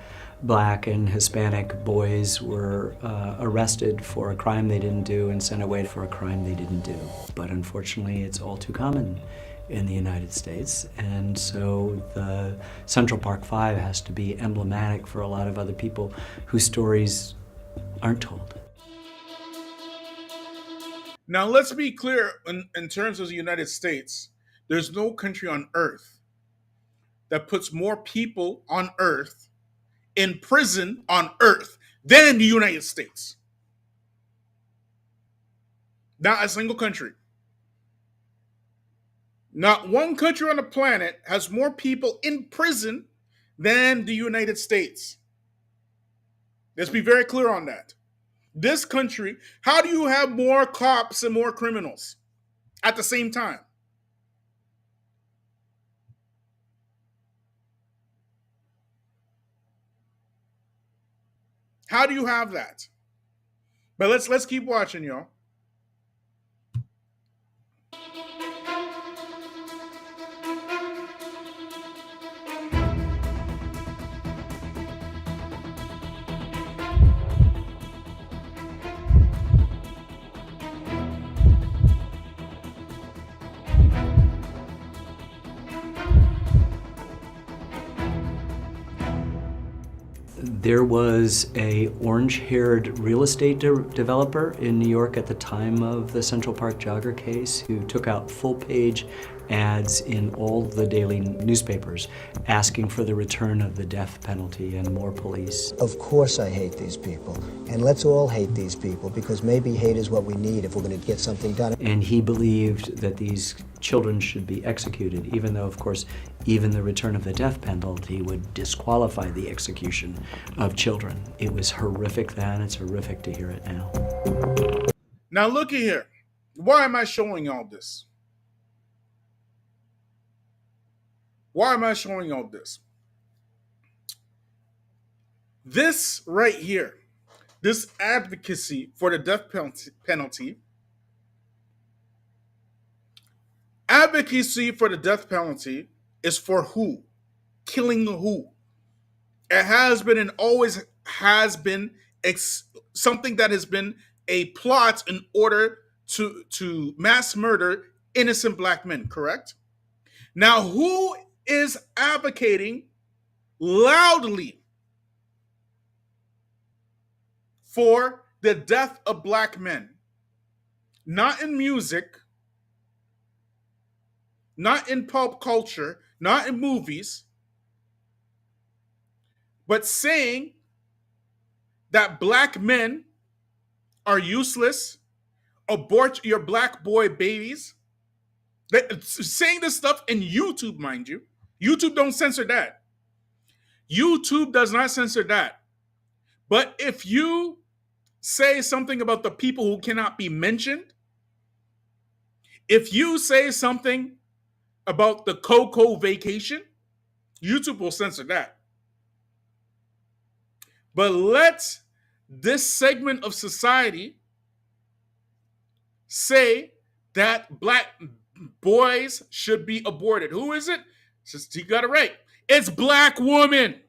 Black and Hispanic boys were arrested for a crime they didn't do and sent away for a crime they didn't do. But unfortunately, it's all too common in the United States. And so the Central Park 5 has to be emblematic for a lot of other people whose stories aren't told. Now, let's be clear in terms of the United States. There's no country on earth that puts more people on earth in prison on earth than the United States. Not a single country. Not one country on the planet has more people in prison than the United States. Let's be very clear on that. This country, how do you have more cops and more criminals at the same time? How do you have that? But let's keep watching, y'all. There was a orange-haired real estate developer in New York at the time of the Central Park jogger case who took out full-page ads in all the daily newspapers asking for the return of the death penalty and more police. Of course I hate these people, and let's all hate these people, because maybe hate is what we need if we're going to get something done. And he believed that these children should be executed, even though, of course, even the return of the death penalty would disqualify the execution of children. It was horrific then, it's horrific to hear it now. Now look at here. Why am I showing all this? Why am I showing all this? This right here, this advocacy for the death penalty, advocacy for the death penalty is for who? Killing who? It has been and always has been something that has been a plot in order to mass murder innocent black men, correct? Now, who is advocating loudly for the death of black men? not in music, not in pop culture, not in movies, but saying that black men are useless, abort your black boy babies. Saying this stuff in YouTube, mind you. YouTube don't censor that. YouTube does not censor that. But if you say something about the people who cannot be mentioned, if you say something about the Coco vacation, YouTube will censor that. But let this segment of society say that black boys should be aborted. Who is it? You got it right. It's black women.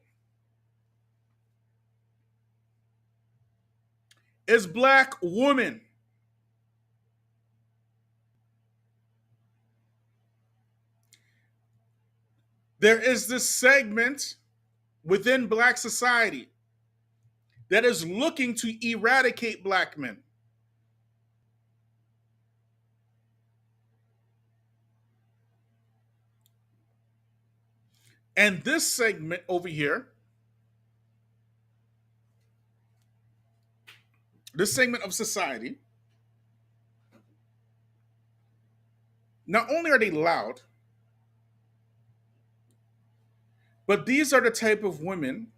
It's black woman. There is this segment within black society that is looking to eradicate black men. And this segment over here, this segment of society, not only are they loud, but these are the type of women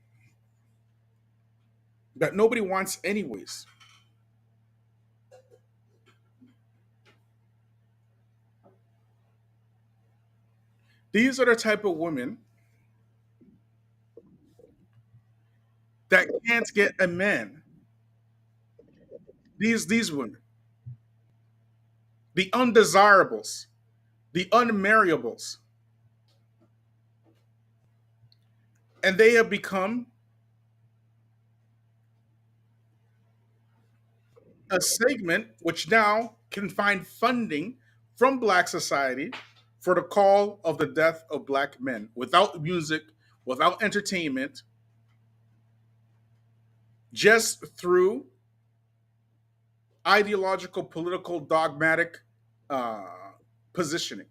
that nobody wants anyways. These are the type of women that can't get a man. These women, the undesirables, the unmarriables, and they have become a segment which now can find funding from black society for the call of the death of black men without music, without entertainment, just through ideological, political, dogmatic positioning.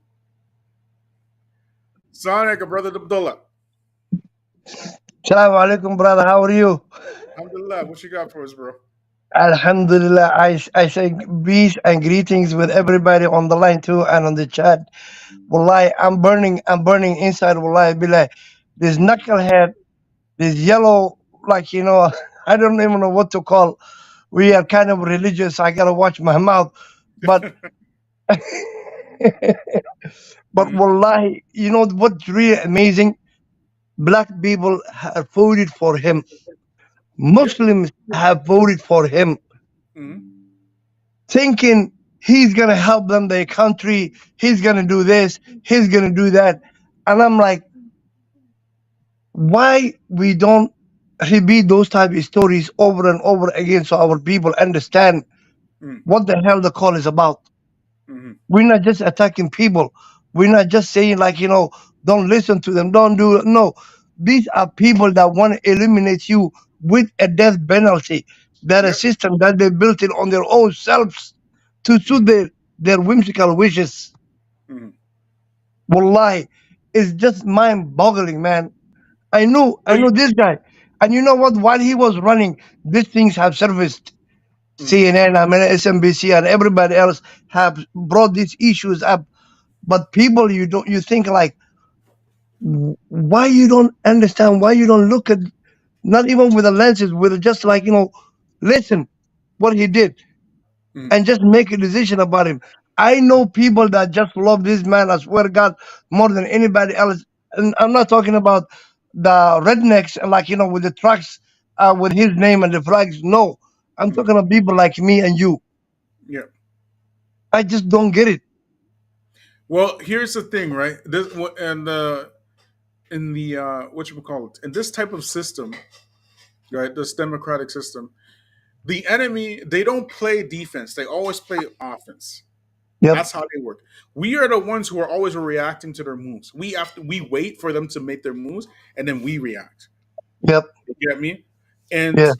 Assalamu alaikum, brother Abdullah. Salaam Alaikum, brother. How are you? Alhamdulillah. What you got for us, bro? Alhamdulillah. I say peace and greetings with everybody on the line too and on the chat. Wallahi, I'm burning inside. Wallahi, billah. This knucklehead, this yellow, like, I don't even know what to call. We are kind of religious. I gotta watch my mouth. But wallahi, you know what's really amazing? Black people have voted for him. Muslims have voted for him, thinking he's gonna help them, their country. He's gonna do this. He's gonna do that. And I'm like, why we don't repeat those type of stories over and over again so our people understand what the hell the call is about. We're not just attacking people. We're not just saying like, don't listen to them, don't do it. No, these are people that want to eliminate you with a death penalty. That a system that they built it on their own selves to suit their whimsical wishes. Wallahi, it's just mind-boggling, man. I know this guy, and you know what? While he was running, these things have surfaced. CNN, SMBC, and everybody else have brought these issues up. But people, you think like, why you don't understand? Why you don't look at, not even with the lenses, with just like, listen what he did and just make a decision about him. I know people that just love this man, I swear to God, more than anybody else. And I'm not talking about the rednecks, like, with the trucks with his name and the flags. No, I'm talking about people like me and you. Yeah. I just don't get it. Well, here's the thing, right? This and in the what you would call it, in this type of system, right? This democratic system, the enemy, they don't play defense; they always play offense. Yep. That's how they work. We are the ones who are always reacting to their moves. We wait for them to make their moves, and then we react. Yep. You get me? And yeah.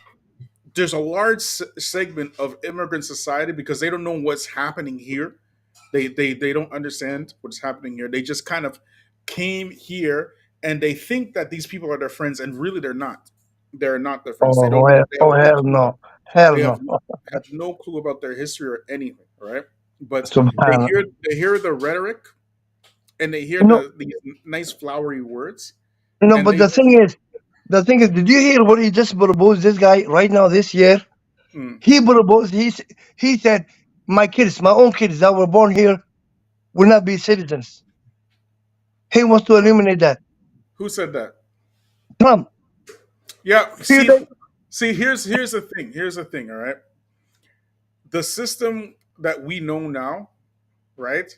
there's a large segment of immigrant society because they don't know what's happening here. They don't understand what's happening here. They just kind of came here and they think that these people are their friends, and really they're not. They're not their friends. They don't know. They have no hell clue. no, hell They no. have no clue about their history or anything, right? But Subhanallah. they hear the rhetoric and they hear No, these nice flowery words, no, and but they the thing is, did you hear what he just proposed? This guy right now this year, mm, he proposed. He said, my kids, my own kids that were born here, will not be citizens. He wants to eliminate that. who said that? Trump. Yeah. Few days- Here's the thing. Here's the thing. All right. The system that we know now, right?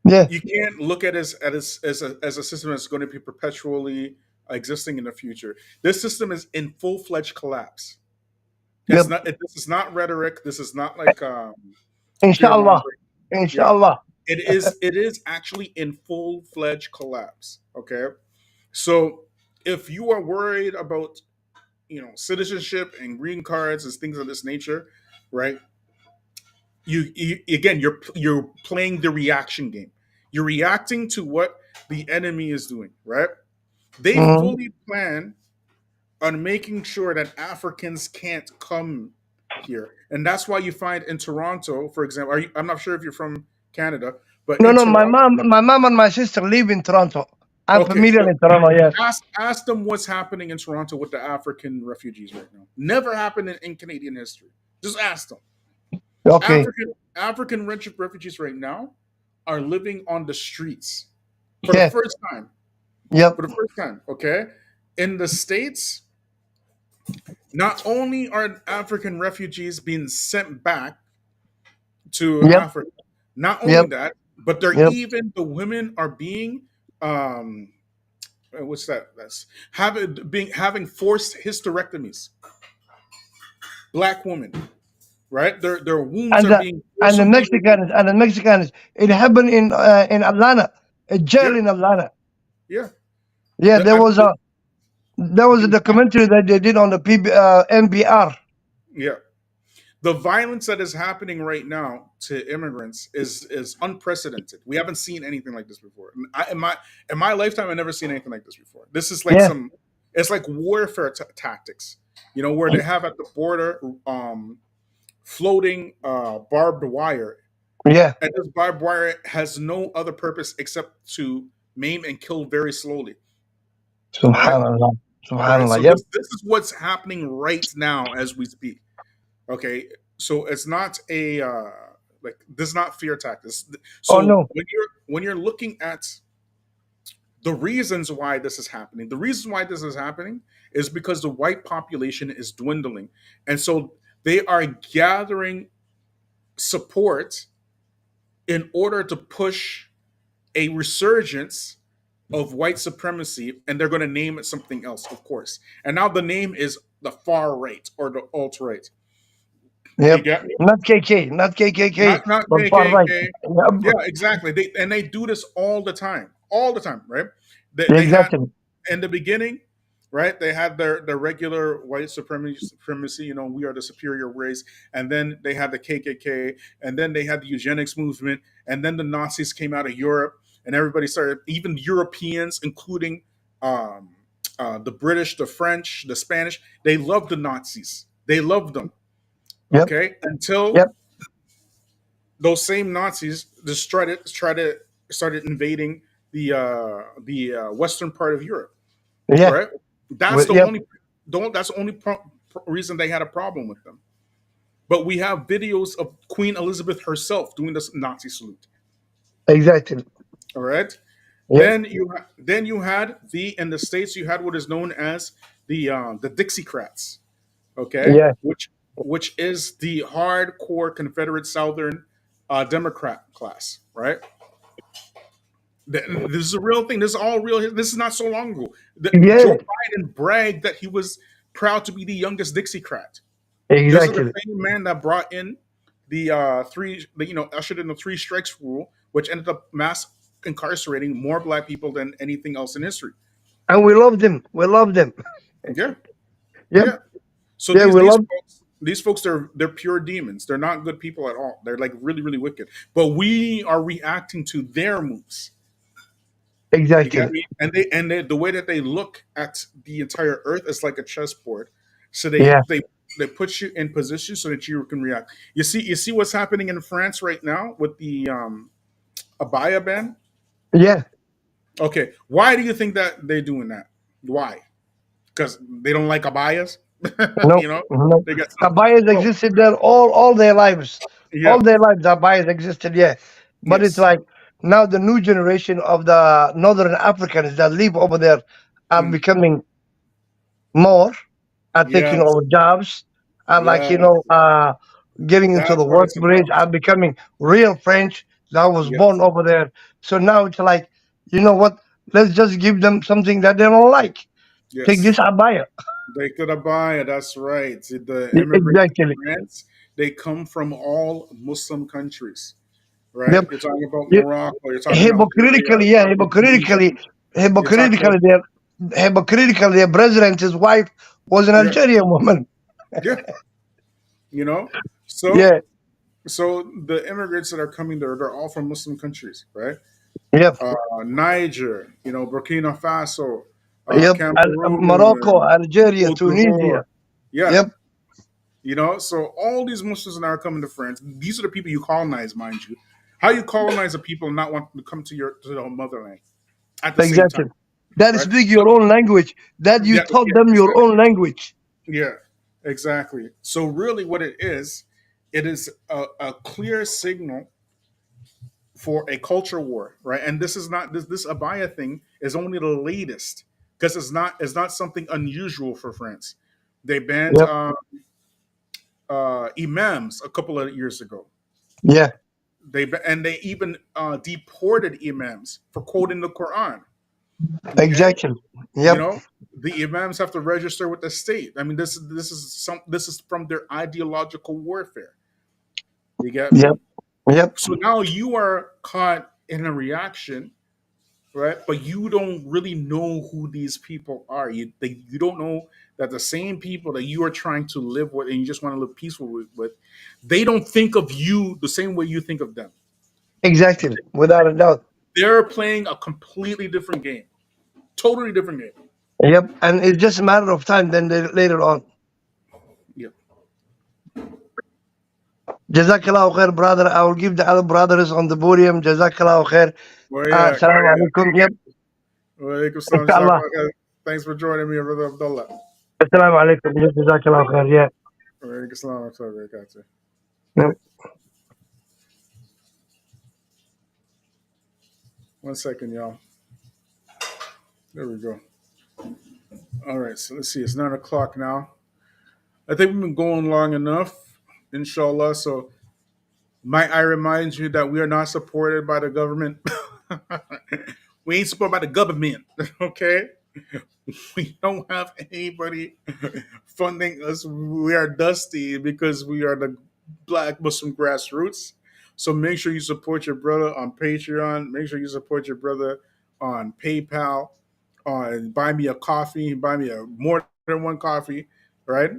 Yeah. You can't look at it as a system that's going to be perpetually existing in the future. This system is in full-fledged collapse. Yep. This is not rhetoric. This is not like Inshallah. fear-mongering. Yeah, Inshallah. it is actually in full-fledged collapse. Okay, so if you are worried about citizenship and green cards and things of this nature, right? You again, you're playing the reaction game. You're reacting to what the enemy is doing, right? They Mhm. fully plan on making sure that Africans can't come here, and that's why you find in Toronto, for example, I'm not sure if you're from Canada, but No, in no, Toronto, my mom and my sister live in Toronto. I'm okay, familiar so in Toronto. Yeah. ask them what's happening in Toronto with the African refugees right now. Never happened in Canadian history. Just ask them. Okay. African refugees right now are living on the streets for the Yeah. first time. Yep. For the first time, okay? In the States, not only are African refugees being sent back to Yep. Africa, not only Yep. that, but Yep. the women are being what's that? That's having forced hysterectomies. Black women, right? Their wombs And are being the forcibly removed. Mexicans. It happened in Atlanta, a jail Yeah, in Atlanta. yeah. Yeah, The, I mean, there was a documentary that they did on the NBR. yeah. The violence that is happening right now to immigrants is unprecedented. We haven't seen anything like this before. In my lifetime, I've never seen anything like this before. This is like Yeah. it's like warfare tactics, where they have at the border floating barbed wire, Yeah. and this barbed wire has no other purpose except to maim and kill very slowly. All right, Subhanallah. all right. Subhanallah. So Yep. this is what's happening right now as we speak. Okay, so it's not a this is not fear tactics. Oh So no. when you're looking at the reasons why this is happening, the reason why this is happening is because the white population is dwindling, and so they are gathering support in order to push a resurgence of white supremacy, and they're going to name it something else, of course. And now the name is the far right or the alt right. You Yep. get me? Not KKK, Not but far right. KKK. Yep. Yeah, exactly. They do this all the time, right? They had Exactly. in the beginning, right? They had their regular white supremacy. We are the superior race, and then they had the KKK, and then they had the eugenics movement, and then the Nazis came out of Europe, and everybody started, even Europeans, including the British, the French, the Spanish. They loved the Nazis. They loved them. Yep. Okay, until Yep. those same Nazis just started invading the western part of Europe. Yeah. Right. That's the Yep. only reason they had a problem with them. But we have videos of Queen Elizabeth herself doing this Nazi salute. Exactly. All right. Yep. Then you had in the States you had what is known as the Dixiecrats. Okay, Yeah. which is the hardcore Confederate Southern Democrat class, right? This is a real thing. This is all real. This is not so long ago. Yeah. Joe Biden bragged that he was proud to be the youngest Dixiecrat. This is Exactly. the same man that brought in the ushered in the three strikes rule, which ended up mass incarcerating more black people than anything else in history. And we loved him. We loved him. Yeah, Yep. yeah. So Yeah, we love. these folks, they're pure demons. They're not good people at all. They're like really, really wicked. But we are reacting to their moves. You get Exactly. me? The way that they look at the entire earth is like a chessboard. So Yeah. they put you in position so that you can react. You see what's happening in France right now with the abaya ban? Yeah. Okay. Why do you think that they're doing that? Why? Because they don't like abayas? No. you know? No. They got some Abayas oh, existed there all their lives. yeah. All their lives, abayas existed. Yeah. But it's Yes. like now the new generation of the Northern Africans that live over there are Mm. becoming more, are taking Yes. over jobs, are like, Yes. getting into That's the what it's workplace, about. are becoming real French that was born Yes. over there. So now it's like, you know what? Let's just give them something that they don't like. Take Yes. this abaya. They could abaya. That's right. The immigrants in Exactly. France, they come from all Muslim countries, right? Yep. You're talking about Yeah. Morocco. You're talking Algeria. Hypocritically, yeah, Tunisia. You're talking about hypocritically, their president, his wife was an yeah, Algerian woman. yeah. You know, so Yeah. the immigrants that are coming there, they're all from Muslim countries, right? Yep. Niger, Burkina Faso, Yep. Morocco, Cameroon, Algeria, Cote d'Ivoire. Tunisia. Yeah, Yep. so all these Muslims that are coming to France, these are the people you colonize, mind you. How you colonize a people and not want to come to the motherland at the same Exactly. time, That right? speak So your own language. That you yeah, taught yeah, them your exactly. own language. Yeah, exactly. So really, what it is a clear signal for a culture war, right? And this is not this abaya thing is only the latest because it's not something unusual for France. They banned Yep. imams a couple of years ago. Yeah. They even deported imams for quoting the Quran. Okay, Exactly. you Yep. know the imams have to register with the state. I mean, this is from their ideological warfare. You get Yep. me? Yep. So now you are caught in a reaction, right? But you don't really know who these people are. You don't know that the same people that you are trying to live with and you just want to live peaceful with, they don't think of you the same way you think of them. Exactly. Without a doubt. They're playing a completely different game, totally different game. Yep. And it's just a matter of time then later on. Yeah. Jazakallah khair, brother. I will give the other brothers on the podium. Jazakallah khair. Well, yeah. Salaam alaikum. Yep. Walaikum salam, Inshallah. jazakallah. Thanks for joining me, Brother Abdullah. Assalamu alaikum. Yes, Jazakallah khair. Yeah. Walaikum salam wa rahmatullahi wa barakatuh. Yep. 1 second, y'all. There we go. All right, so let's see. It's 9 o'clock now. I think we've been going long enough, inshallah. So might I remind you that we are not supported by the government. We ain't supported by the government, okay? We don't have anybody funding us. We are dusty because we are the Black Muslim grassroots. So make sure you support your brother on Patreon. Make sure you support your brother on PayPal. On buy me a coffee. Buy me a more than one coffee. Right?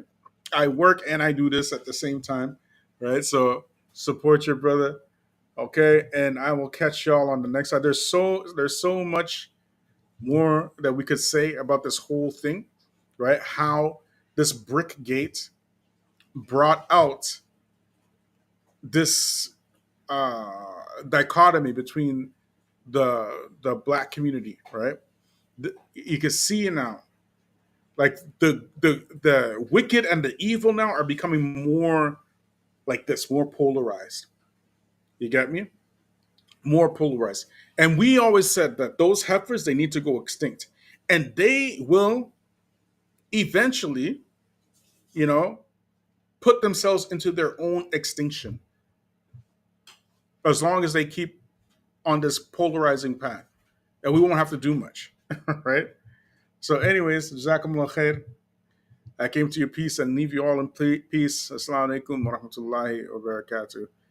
I work and I do this at the same time. Right? So support your brother. Okay, and I will catch y'all on the next side. There's so much more that we could say about this whole thing, right? How this brick gate brought out this dichotomy between the black community, right? You can see now, like the wicked and the evil now are becoming more like this, more polarized. You get me? More polarized. And we always said that those heifers, they need to go extinct. And they will eventually, you know, put themselves into their own extinction as long as they keep on this polarizing path. And we won't have to do much, right? So, anyways, Jazakumullah khair. I came to your peace and leave you all in peace. Assalamu alaikum wa rahmatullahi wa barakatuh.